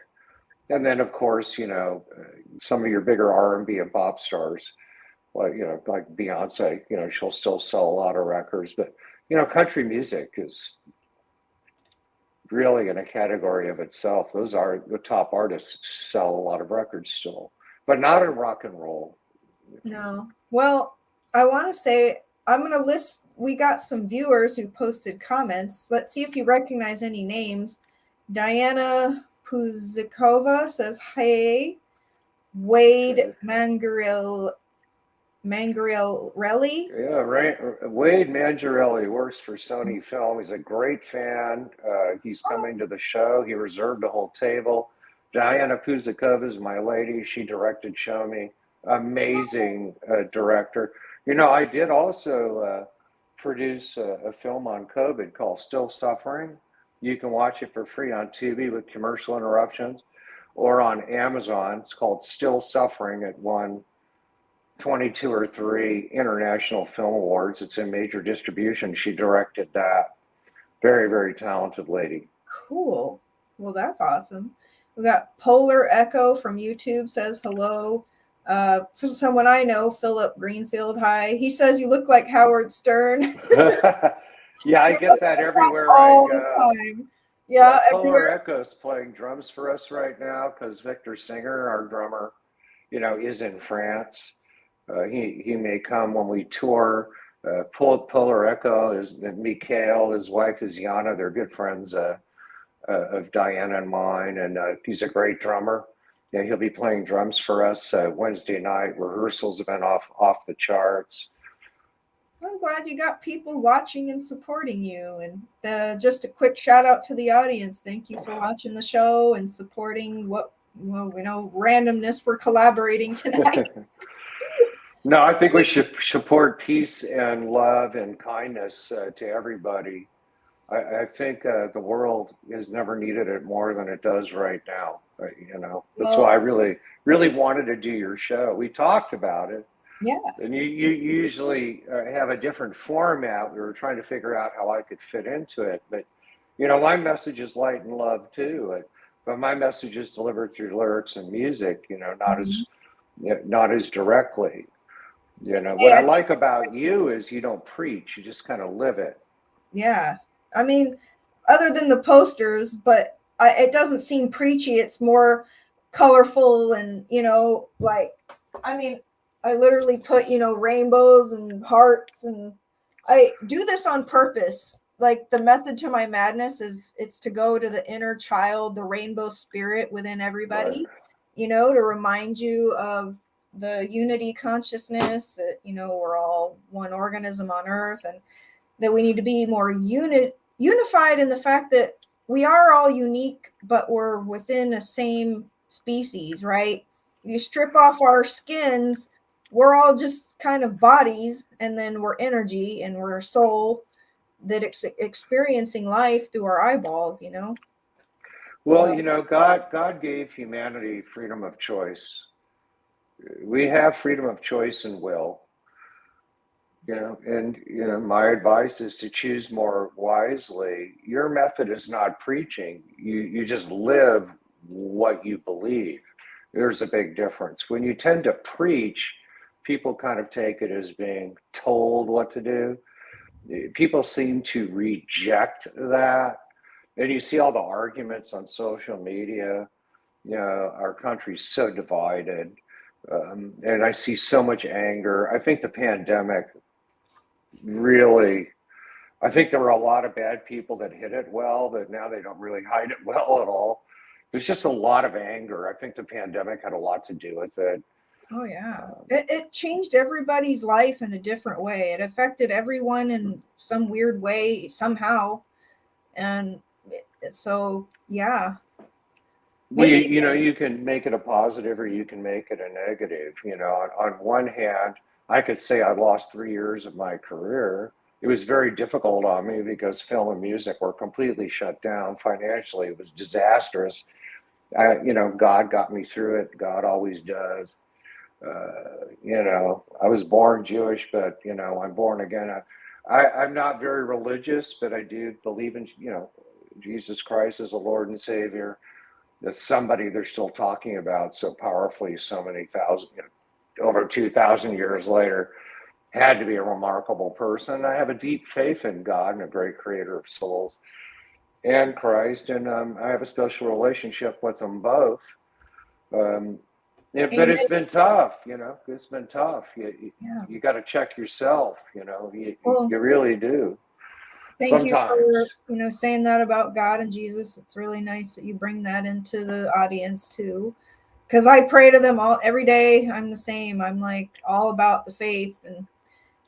and then of course some of your bigger R&B and pop stars, like Beyonce. She'll still sell a lot of records, but country music is really in a category of itself. Those are the top artists sell a lot of records still, but not in rock and roll. No. Well, I want to say I'm going to list. We got some viewers who posted comments. Let's see if you recognize any names. Diana Puzikova says, "Hey, Wade Mangarelli." Yeah, right. Wade Mangarelli works for Sony Film. He's a great fan. He's coming to the show. He reserved a whole table. Diana Puzikova is my lady. She directed Show Me. Amazing director. I did also produce a film on COVID called Still Suffering. You can watch it for free on Tubi with commercial interruptions, or on Amazon. It's called Still Suffering. It won 22 or 3 international film awards. It's in major distribution. She directed that. Very, very talented lady. Cool. Well, that's awesome. We got Polar Echo from YouTube says hello. For someone I know, Philip Greenfield, hi. He says you look like Howard Stern. Yeah, I get that everywhere all I go. The time. Yeah, Polar Echo's playing drums for us right now because Victor Singer, our drummer, is in France. He may come when we tour. Polar Echo is Mikhail. His wife is Yana. They're good friends of Diana and mine, and he's a great drummer. Yeah, he'll be playing drums for us Wednesday night. Rehearsals have been off the charts. I'm glad you got people watching and supporting you. And just a quick shout out to the audience. Thank you for watching the show and supporting randomness. We're collaborating tonight. No, I think we should support peace and love and kindness to everybody. I think the world has never needed it more than it does right now. That's why I really, really wanted to do your show. We talked about it. Yeah. And you usually have a different format. We were trying to figure out how I could fit into it. But, my message is light and love too. But my message is delivered through lyrics and music, not as directly. What I like about you is you don't preach. You just kind of live it. Yeah. I mean, other than the posters, but it doesn't seem preachy. It's more colorful and, I literally put, rainbows and hearts, and I do this on purpose. Like the method to my madness it's to go to the inner child, the rainbow spirit within everybody, Right. To remind you of the unity consciousness that, we're all one organism on earth, and that we need to be more unified in the fact that we are all unique, but we're within the same species, right? You strip off our skins, we're all just kind of bodies, and then we're energy and we're a soul that experiencing life through our eyeballs, Well, God gave humanity freedom of choice. We have freedom of choice and will. And my advice is to choose more wisely. Your method is not preaching. You just live what you believe. There's a big difference. When you tend to preach, people kind of take it as being told what to do. People seem to reject that. And you see all the arguments on social media. Our country's so divided. And I see so much anger. I think the pandemic really, I think there were a lot of bad people that hid it well, but now they don't really hide it well at all. There's just a lot of anger. I think the pandemic had a lot to do with it. Oh yeah, it changed everybody's life in a different way. It affected everyone in some weird way somehow, and so yeah, Well, maybe. you can make it a positive or you can make it a negative. On one hand, I could say I lost 3 years of my career. It was very difficult on me because film and music were completely shut down financially. It was disastrous. God got me through it. God always does. I was born Jewish, but I'm born again. I'm not very religious, but I do believe in Jesus Christ as the Lord and Savior. That's somebody they're still talking about so powerfully, so many thousand, over 2,000 years later. Had to be a remarkable person. I have a deep faith in God and a great creator of souls and Christ, and I have a special relationship with them both. But it's been tough, It's been tough. You got to check yourself, Well, you really do. thank you Sometimes. for saying that about God and Jesus. It's really nice that you bring that into the audience too, because I pray to them all every day. I'm the same. I'm like all about the faith, and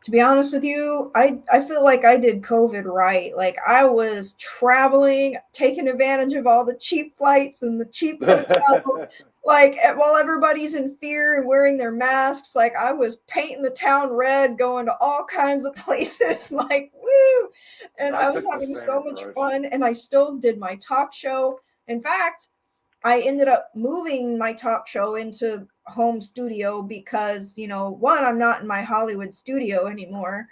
to be honest with you, I feel like I did COVID right. Like I was traveling, taking advantage of all the cheap flights and the cheap hotels. Like while everybody's in fear and wearing their masks, like I was painting the town red, going to all kinds of places, like woo! And I I was took the having same so much approach. fun, and I still did my talk show. In fact, I ended up moving my talk show into home studio because, one, I'm not in my Hollywood studio anymore.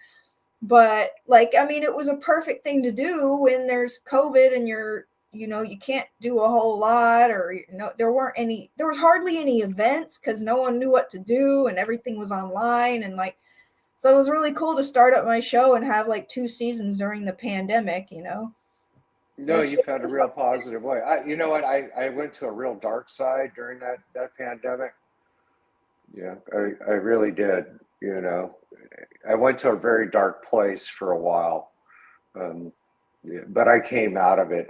But it was a perfect thing to do when there's COVID and you can't do a whole lot, or there was hardly any events because no one knew what to do and everything was online. And so it was really cool to start up my show and have like 2 seasons during the pandemic. No, you've had a real positive way. You know what? I went to a real dark side during that pandemic. Yeah, I really did. I went to a very dark place for a while, yeah, but I came out of it.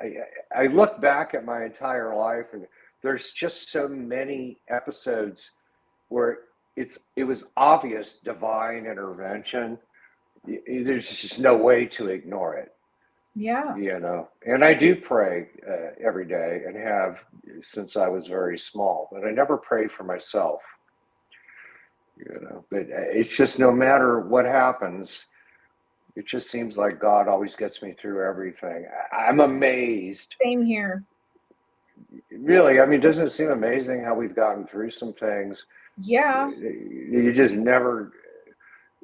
I look back at my entire life, and there's just so many episodes where it was obvious divine intervention. There's just no way to ignore it. Yeah. And I do pray every day and have since I was very small, but I never pray for myself. But it's just no matter what happens, it just seems like God always gets me through everything. I'm amazed. Same here. Really, I mean, doesn't it seem amazing how we've gotten through some things? Yeah. You just never,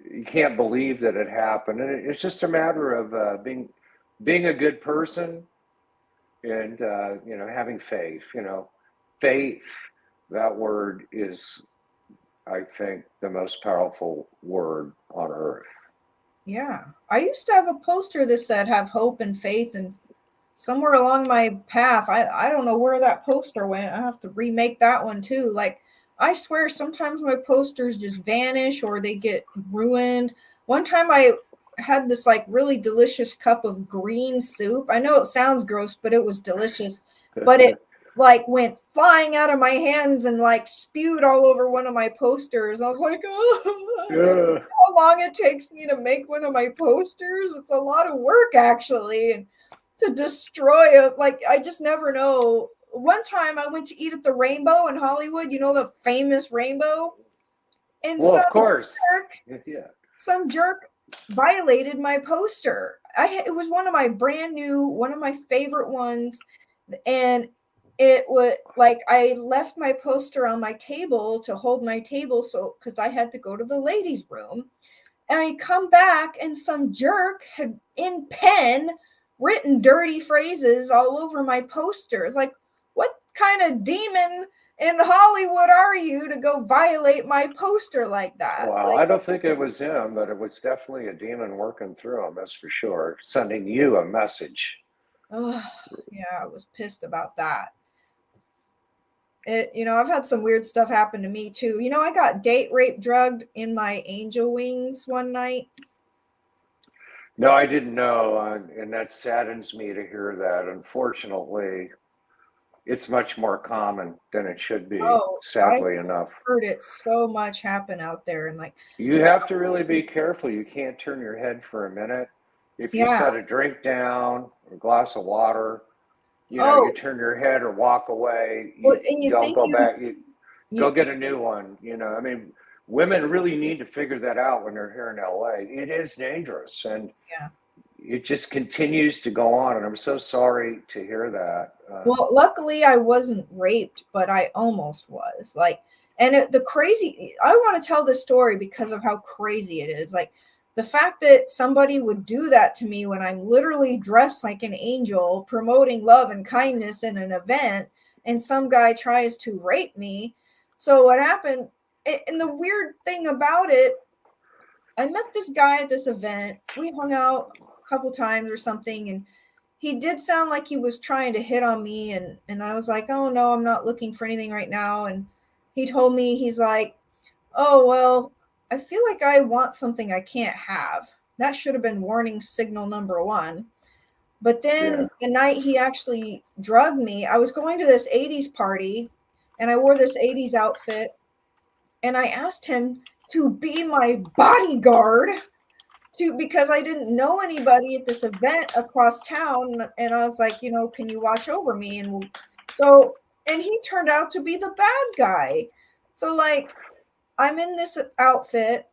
you can't believe that it happened. And it's just a matter of being a good person and, having faith. Faith, that word is, I think, the most powerful word on earth. Yeah. I used to have a poster that said have hope and faith, and somewhere along my path, I don't know where that poster went. I have to remake that one too. Like I swear sometimes my posters just vanish or they get ruined. One time I had this like really delicious cup of green soup. I know it sounds gross, but it was delicious. But it like went flying out of my hands and like spewed all over one of my posters. I was like, oh, Yeah. how long it takes me to make one of my posters. It's a lot of work actually. And to destroy it, like I just never know. One time I went to eat at the Rainbow in Hollywood, the famous Rainbow, and Well, of course. Yeah. some jerk violated my poster. It was one of my brand new, one of my favorite ones, and it was like I left my poster on my table to hold my table, so because I had to go to the ladies' room. And I come back and some jerk had in pen written dirty phrases all over my posters. Like, what kind of demon in Hollywood are you to go violate my poster like that? Well, Like, I don't think it was him, but it was definitely a demon working through him, that's for sure, sending you a message. oh, yeah, I was pissed about that. I've had some weird stuff happen to me too. I got date rape drugged in my angel wings one night. No, I didn't know, and that saddens me to hear that. Unfortunately, it's much more common than it should be, Oh, I sadly enough. heard it so much happen out there, and like, You have to really be careful. You can't turn your head for a minute. If you yeah. set a drink down, a glass of water, Oh, you turn your head or walk away. well, You and you don't think go back. Go you get a new one. I mean, women really need to figure that out when they're here in LA. It is dangerous, and yeah. it just continues to go on. And I'm so sorry to hear that. Well, luckily I wasn't raped, but I almost was. Like, and I want to tell this story because of how crazy it is. Like, the fact that somebody would do that to me when I'm literally dressed like an angel, promoting love and kindness in an event, and some guy tries to rape me. So what happened? And the weird thing about it, I met this guy at this event. We hung out a couple times or something, and he did sound like he was trying to hit on me, and I was like, oh no, I'm not looking for anything right now. And he told me, he's like, oh well, I feel like I want something I can't have. That should have been warning signal number one. But Yeah. then the night he actually drugged me, I was going to this 80s party, and I wore this 80s outfit, and I asked him to be my bodyguard because I didn't know anybody at this event across town, and I was like, can you watch over me? And he turned out to be the bad guy. So like, I'm in this outfit.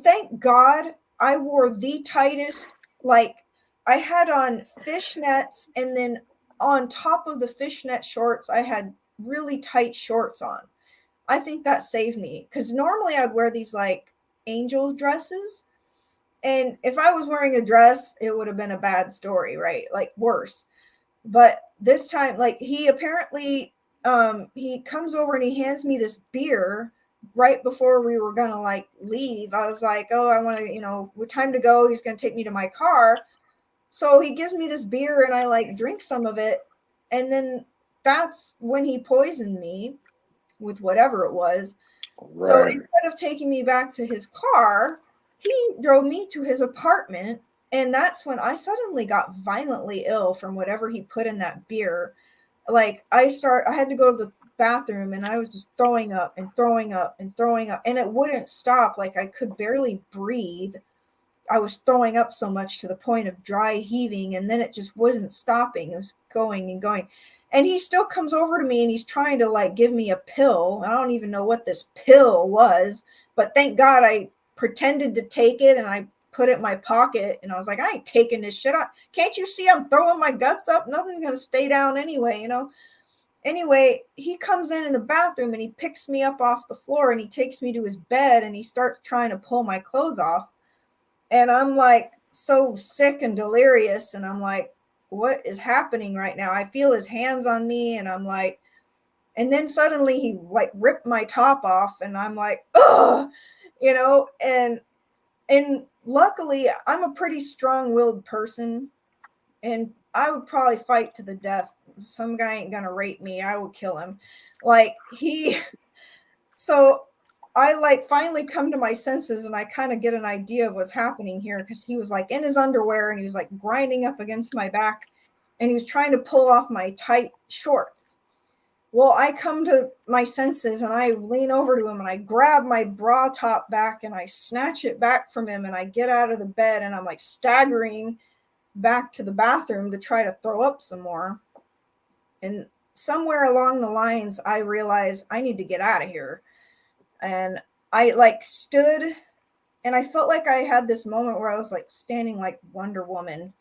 Thank God I wore the tightest, like, I had on fishnets, and then on top of the fishnet shorts I had really tight shorts on. I think that saved me, because normally I'd wear these like angel dresses, and if I was wearing a dress, it would have been a bad story, right? Like, worse. But this time, like, he apparently he comes over and he hands me this beer right before we were gonna like leave. I was like, oh, I want to, we're time to go. He's gonna take me to my car. So he gives me this beer and I like drink some of it. And then that's when he poisoned me with whatever it was. So Right. instead of taking me back to his car, he drove me to his apartment. And that's when I suddenly got violently ill from whatever he put in that beer. Like, I had to go to the bathroom, and I was just throwing up and throwing up and throwing up, and it wouldn't stop. Like, I could barely breathe. I was throwing up so much to the point of dry heaving, and then it just wasn't stopping. It was going and going. And he still comes over to me and he's trying to like give me a pill. I don't even know what this pill was, but thank God I pretended to take it, and I put it in my pocket, and I was like, I ain't taking this shit out. Can't you see I'm throwing my guts up? Nothing's gonna stay down anyway, Anyway, he comes in the bathroom and he picks me up off the floor and he takes me to his bed and he starts trying to pull my clothes off. And I'm like so sick and delirious, and I'm like, what is happening right now? I feel his hands on me, and I'm like, and then suddenly he like ripped my top off, and I'm like, ugh, and luckily I'm a pretty strong-willed person, and I would probably fight to the death. Some guy ain't gonna rape me, I will kill him. So I like finally come to my senses, and I kind of get an idea of what's happening here, because he was like in his underwear and he was like grinding up against my back, and he was trying to pull off my tight shorts. Well, I come to my senses and I lean over to him and I grab my bra top back and I snatch it back from him, and I get out of the bed and I'm like staggering back to the bathroom to try to throw up some more. And somewhere along the lines, I realized I need to get out of here. And I like stood, and I felt like I had this moment where I was like standing like Wonder Woman.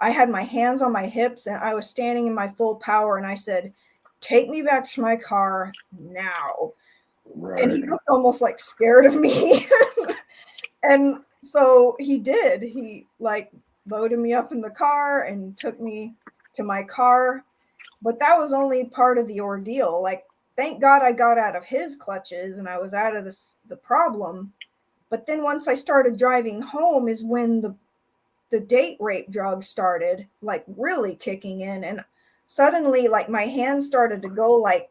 I had my hands on my hips and I was standing in my full power, and I said, take me back to my car now. Right. And he looked almost like scared of me. And so he did. He like loaded me up in the car and took me to my car. But that was only part of the ordeal. Like, thank God I got out of his clutches and I was out of the problem. But then once I started driving home is when the date rape drug started like really kicking in, and suddenly like my hands started to go like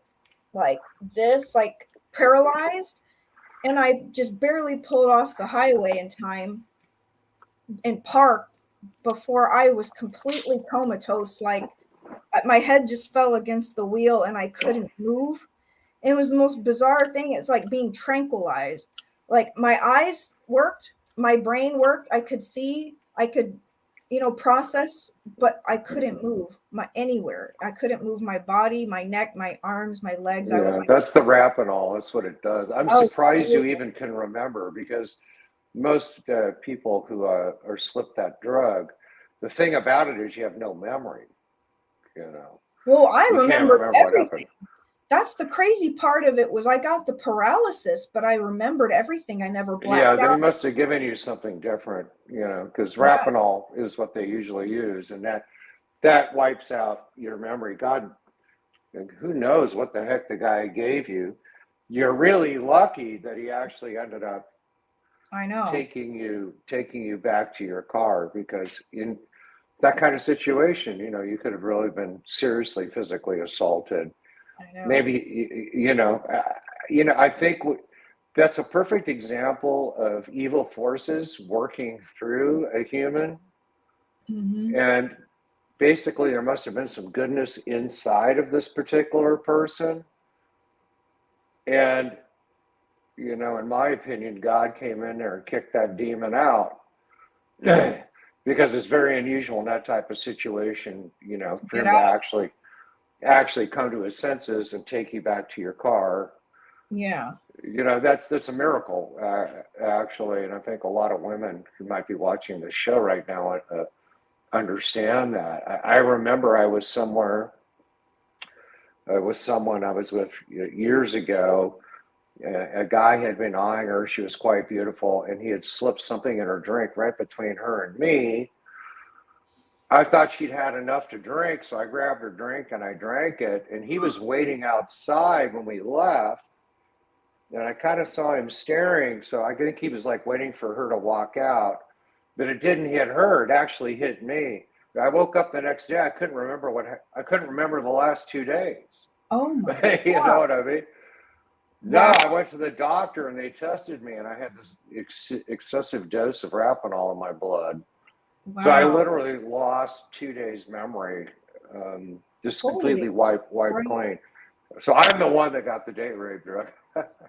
this, like paralyzed, and I just barely pulled off the highway in time and parked before I was completely comatose. Like my head just fell against the wheel and I couldn't move. It was the most bizarre thing. It's like being tranquilized. Like my eyes worked, my brain worked. I could see, I could, process, but I couldn't move my anywhere. I couldn't move my body, my neck, my arms, my legs. I was Yeah, like, that's the Rapinol. That's what it does. I'm I was surprised you even can remember, because most people who are slipped that drug, the thing about it is you have no memory. You know, well, I you can't remembered remember what happened. everything. That's the crazy part of it, was I got the paralysis, but I remembered everything. I never Yeah, blacked then he out. must have given you something different. Because Yeah, Rapinol is what they usually use, and that wipes out your memory. God, who knows what the heck the guy gave you? You're really lucky that he actually ended up I know. taking you back to your car, because in that kind of situation, you could have really been seriously physically assaulted. I know. Maybe I think that's a perfect example of evil forces working through a human. Mm-hmm. And basically, there must have been some goodness inside of this particular person. And in my opinion, God came in there and kicked that demon out. Because it's very unusual in that type of situation, for Get him to out. actually come to his senses and take you back to your car. Yeah. That's a miracle, actually. And I think a lot of women who might be watching this show right now understand that. I remember I was somewhere with someone I was with years ago. A guy had been eyeing her. She was quite beautiful, and he had slipped something in her drink right between her and me. I thought she'd had enough to drink, so I grabbed her drink and I drank it. And he was waiting outside when we left, and I kind of saw him staring. So I think he was like waiting for her to walk out, but it didn't hit her. It actually hit me. I woke up the next day. I couldn't remember the last 2 days. Oh my You know God. what I mean? No, That, I went to the doctor and they tested me, and I had this excessive dose of Rapinol in my blood. So I wow. literally lost 2 days memory, just Holy completely wiped crap. clean. So I'm the one that got the date rape drug.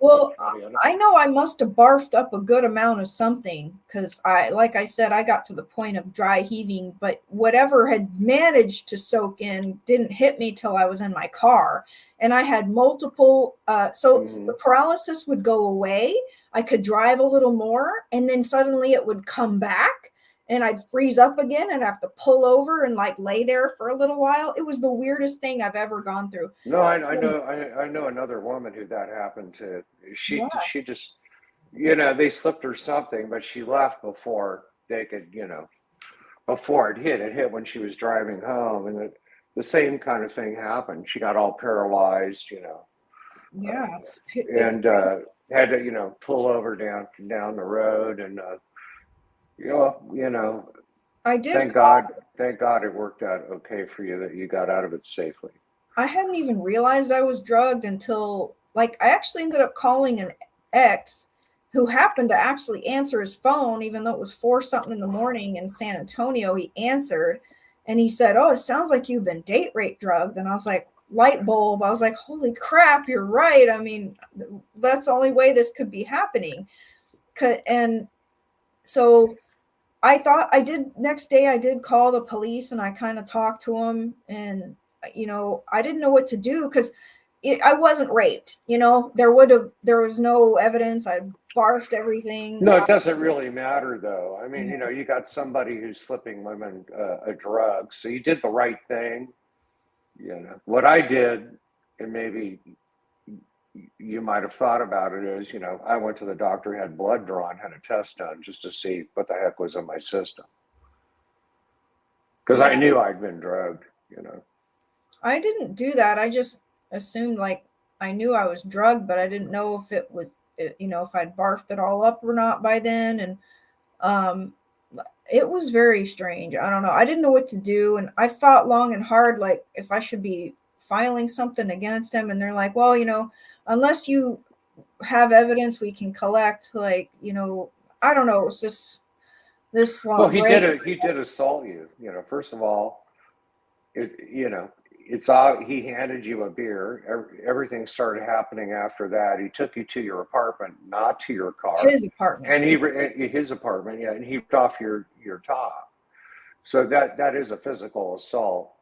Well, Funny enough. I know I must have barfed up a good amount of something, because like I said, I got to the point of dry heaving, but whatever had managed to soak in didn't hit me till I was in my car. And I had multiple, so the Mhm. paralysis would go away. I could drive a little more, and then suddenly it would come back. And I'd freeze up again and have to pull over and like lay there for a little while. It was the weirdest thing I've ever gone through. No, I know another woman who that happened to. Yeah. She just they slipped her something, but she left before they could before it hit. It hit when she was driving home, and the same kind of thing happened. She got all paralyzed, Yeah, it's and had to pull over down the road, and you know I did thank call. God it worked out okay for you, that you got out of it safely. I hadn't even realized I was drugged until like I actually ended up calling an ex who happened to actually answer his phone, even though it was 4 something in the morning in San Antonio. He answered and he said, "Oh, it sounds like you've been date rape drugged." And I was like, light bulb. I was like, holy crap, you're right. I mean, that's the only way this could be happening. And so I thought I did next day I did call the police and I kind of talked to them, and I didn't know what to do because I wasn't raped. There was no evidence. I barfed everything. No, it doesn't really matter, though. I mean, Yeah. you got somebody who's slipping women a drug, so you did the right thing. What I did, and maybe you might have thought about it is, I went to the doctor, had blood drawn, had a test done just to see what the heck was in my system. Because I Yeah. knew I'd been drugged. I didn't do that. I just assumed like I knew I was drugged, but I didn't know if it was, if I'd barfed it all up or not by then. And um, it was very strange. I don't know. I didn't know what to do. And I thought long and hard, like if I should be filing something against him. And they're like, well, unless you have evidence we can collect, like, I don't know. It's just this Well, long. he did assault you. First of all, it's all, he handed you a beer. Everything started happening after that. He took you to your apartment, not to your car. His apartment. And his apartment, yeah, and he ripped off your top. So that is a physical assault.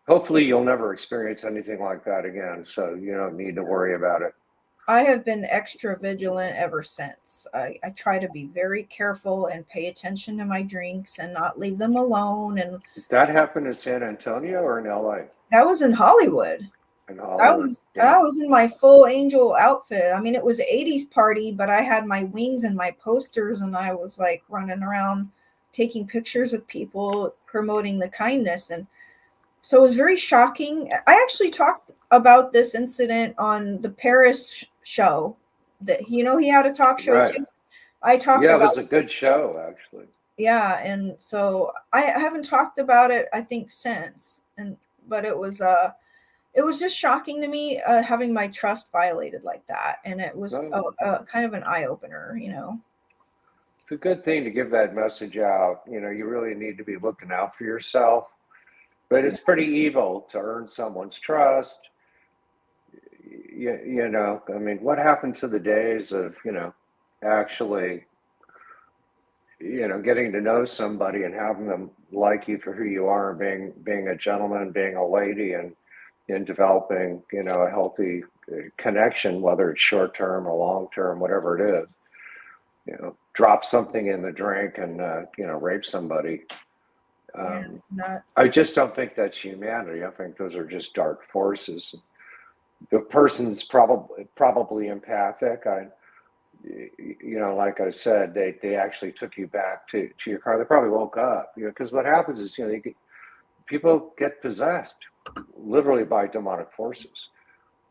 Hopefully you'll never experience anything like that again. So you don't need to worry about it. I have been extra vigilant ever since. I try to be very careful and pay attention to my drinks and not leave them alone. And That happened in San Antonio or in LA? that was in Hollywood. In Hollywood. I was in my full angel outfit. I mean, it was an 80s party, but I had my wings and my posters, and I was like running around taking pictures with people, promoting the kindness. And so it was very shocking. I actually talked about this incident on the Paris show that, he had a talk show Right. too. I talked Yeah, it about was a good show, actually. Yeah, and so I haven't talked about it, I think, since. But it was just shocking to me, having my trust violated like that, and it was a kind of an eye opener. It's a good thing to give that message out. You really need to be looking out for yourself, but it's pretty evil to earn someone's trust. I mean, what happened to the days of, actually, getting to know somebody and having them like you for who you are, and being a gentleman, being a lady, and developing, a healthy connection, whether it's short term or long term, whatever it is. Drop something in the drink and rape somebody. It's nuts. I just don't think that's humanity. I think those are just dark forces. The person's probably empathic. Like I said, they actually took you back to your car. They probably woke up, because what happens is, people get possessed literally by demonic forces.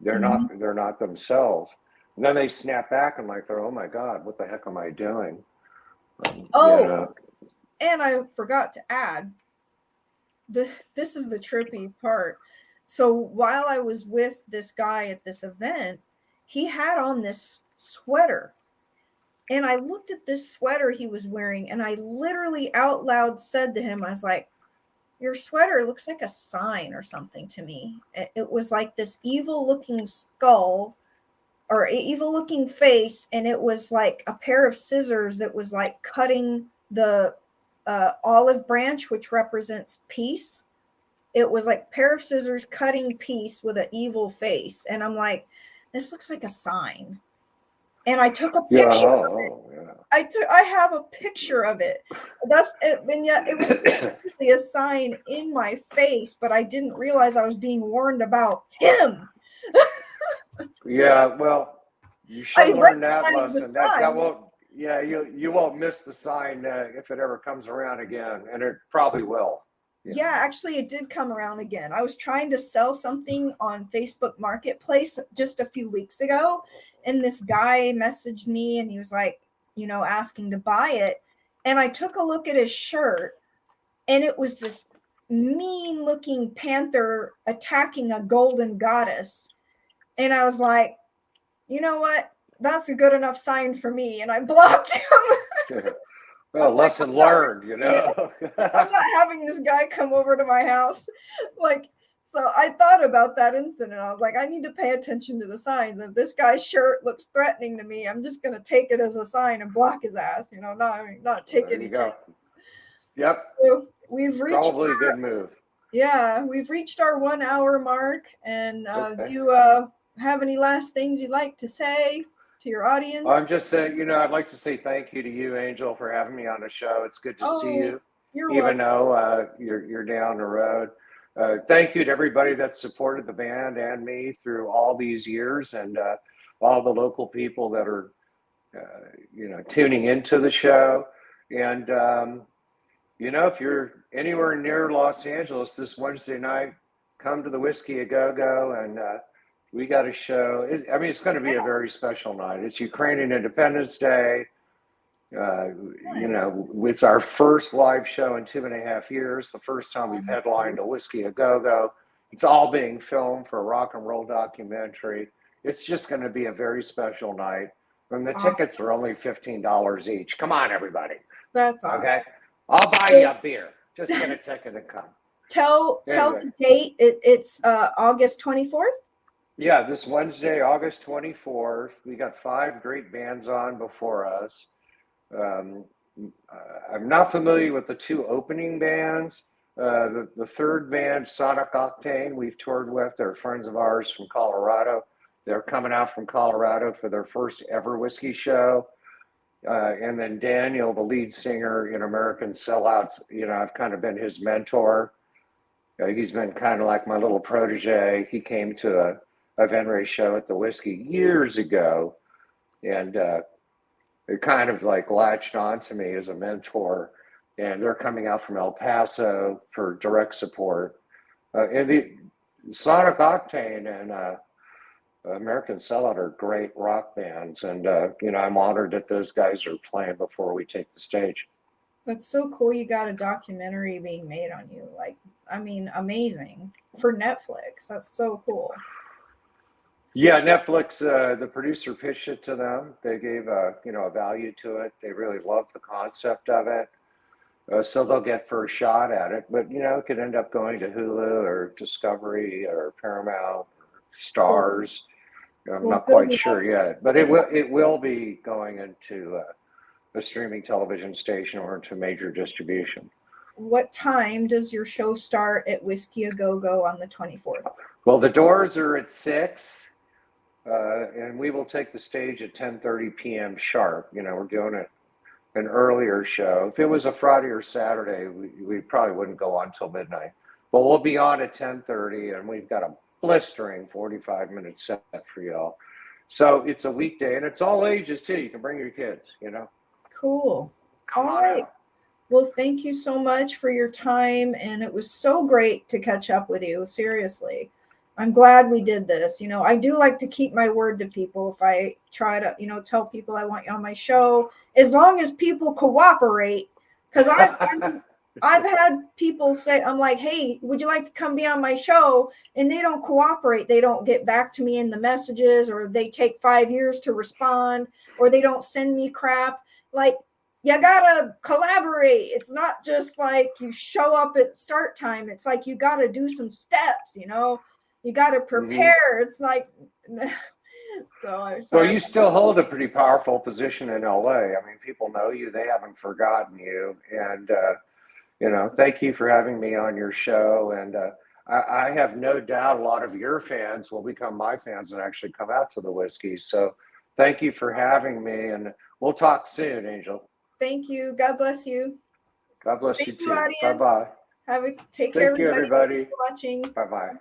They're not themselves. And then they snap back and they're, oh my God, what the heck am I doing? And I forgot to add, this is the trippy part. So while I was with this guy at this event, he had on this sweater. And I looked at this sweater he was wearing, and I literally out loud said to him, I was like, your sweater looks like a sign or something to me. It was like this evil looking skull or evil looking face. And it was like a pair of scissors that was like cutting the olive branch, which represents peace. It was like a pair of scissors cutting peace with an evil face. And I'm like, this looks like a sign. And I took a picture of it. I have a picture of it. That's it. And yet it was actually a sign in my face, but I didn't realize I was being warned about him. Yeah, well, you should learn that lesson. That won't. Yeah, you won't miss the sign if it ever comes around again, and it probably will. Yeah, actually, it did come around again. I was trying to sell something on Facebook Marketplace just a few weeks ago, and this guy messaged me, and he was like, asking to buy it. And I took a look at his shirt, and it was this mean-looking panther attacking a golden goddess. And I was like, you know what? That's a good enough sign for me. And I blocked him. Well, lesson learned, I'm not having this guy come over to my house. So I thought about that incident. I was like, I need to pay attention to the signs. If this guy's shirt looks threatening to me, I'm just going to take it as a sign and block his ass, not take any chances. Yep. So we've reached probably a good move. Yeah, we've reached our 1 hour mark. And do you have any last things you'd like to say to your audience? I'm just saying, I'd like to say thank you to you, Angel, for having me on the show. It's good to see you, you're even welcome. though you're down the road. thank you to everybody that supported the band and me through all these years, and all the local people that are, tuning into the show. And, if you're anywhere near Los Angeles this Wednesday night, come to the Whiskey A Go Go, and we got a show. It's going to be a very special night. It's Ukrainian Independence Day. It's our first live show in 2.5 years. The first time we've headlined a Whiskey A Go Go. It's all being filmed for a rock and roll documentary. It's just going to be a very special night. And the tickets are only $15 each. Come on, everybody. That's awesome. Okay, I'll buy you a beer. Just get a ticket and come. Tell the date. It's August 24th. Yeah, this Wednesday, August 24th. We got 5 great bands on before us. I'm not familiar with the 2 opening bands. The third band, Sonic Octane, we've toured with. They're friends of ours from Colorado. They're coming out from Colorado for their first ever whiskey show. And then Daniel, the lead singer in American Sellouts, I've kind of been his mentor. He's been kind of like my little protege. He came to a Venrez show at the Whiskey years ago, and it kind of like latched on to me as a mentor. And they're coming out from El Paso for direct support. And the Sonic Octane and American Sellout are great rock bands, and I'm honored that those guys are playing before we take the stage. That's so cool. You got a documentary being made on you. Amazing for Netflix. That's so cool. Yeah, Netflix, the producer pitched it to them. They gave a value to it. They really loved the concept of it. So they'll get first shot at it, but it could end up going to Hulu or Discovery or Paramount or Stars. I'm not quite sure yet, but it will be going into a streaming television station or into major distribution. What time does your show start at Whiskey A Go Go on the 24th? Well, the doors are at 6, and we will take the stage at 10:30 p.m. sharp. We're doing an earlier show. If it was a Friday or Saturday, we probably wouldn't go on till midnight. But we'll be on at 10:30, and we've got a blistering 45-minute set for y'all. So it's a weekday, and it's all ages too. You can bring your kids, Cool. Come all on right. out. Well, thank you so much for your time, and it was so great to catch up with you. Seriously, I'm glad we did this. I do like to keep my word to people. If I try to, tell people I want you on my show, as long as people cooperate, because I've had people say, I'm like, hey, would you like to come be on my show? And they don't cooperate. They don't get back to me in the messages, or they take 5 years to respond, or they don't send me crap. Like, you gotta collaborate. It's not just like you show up at start time. It's like you gotta do some steps, you gotta prepare. Mm-hmm. It's like, Well, you still hold a pretty powerful position in LA. People know you, they haven't forgotten you. And, thank you for having me on your show. And I have no doubt a lot of your fans will become my fans and actually come out to the Whiskey. So thank you for having me, and we'll talk soon, Angel. Thank you. God bless you. God bless you too. Bye-bye. Take care, everybody. For watching. Bye-bye.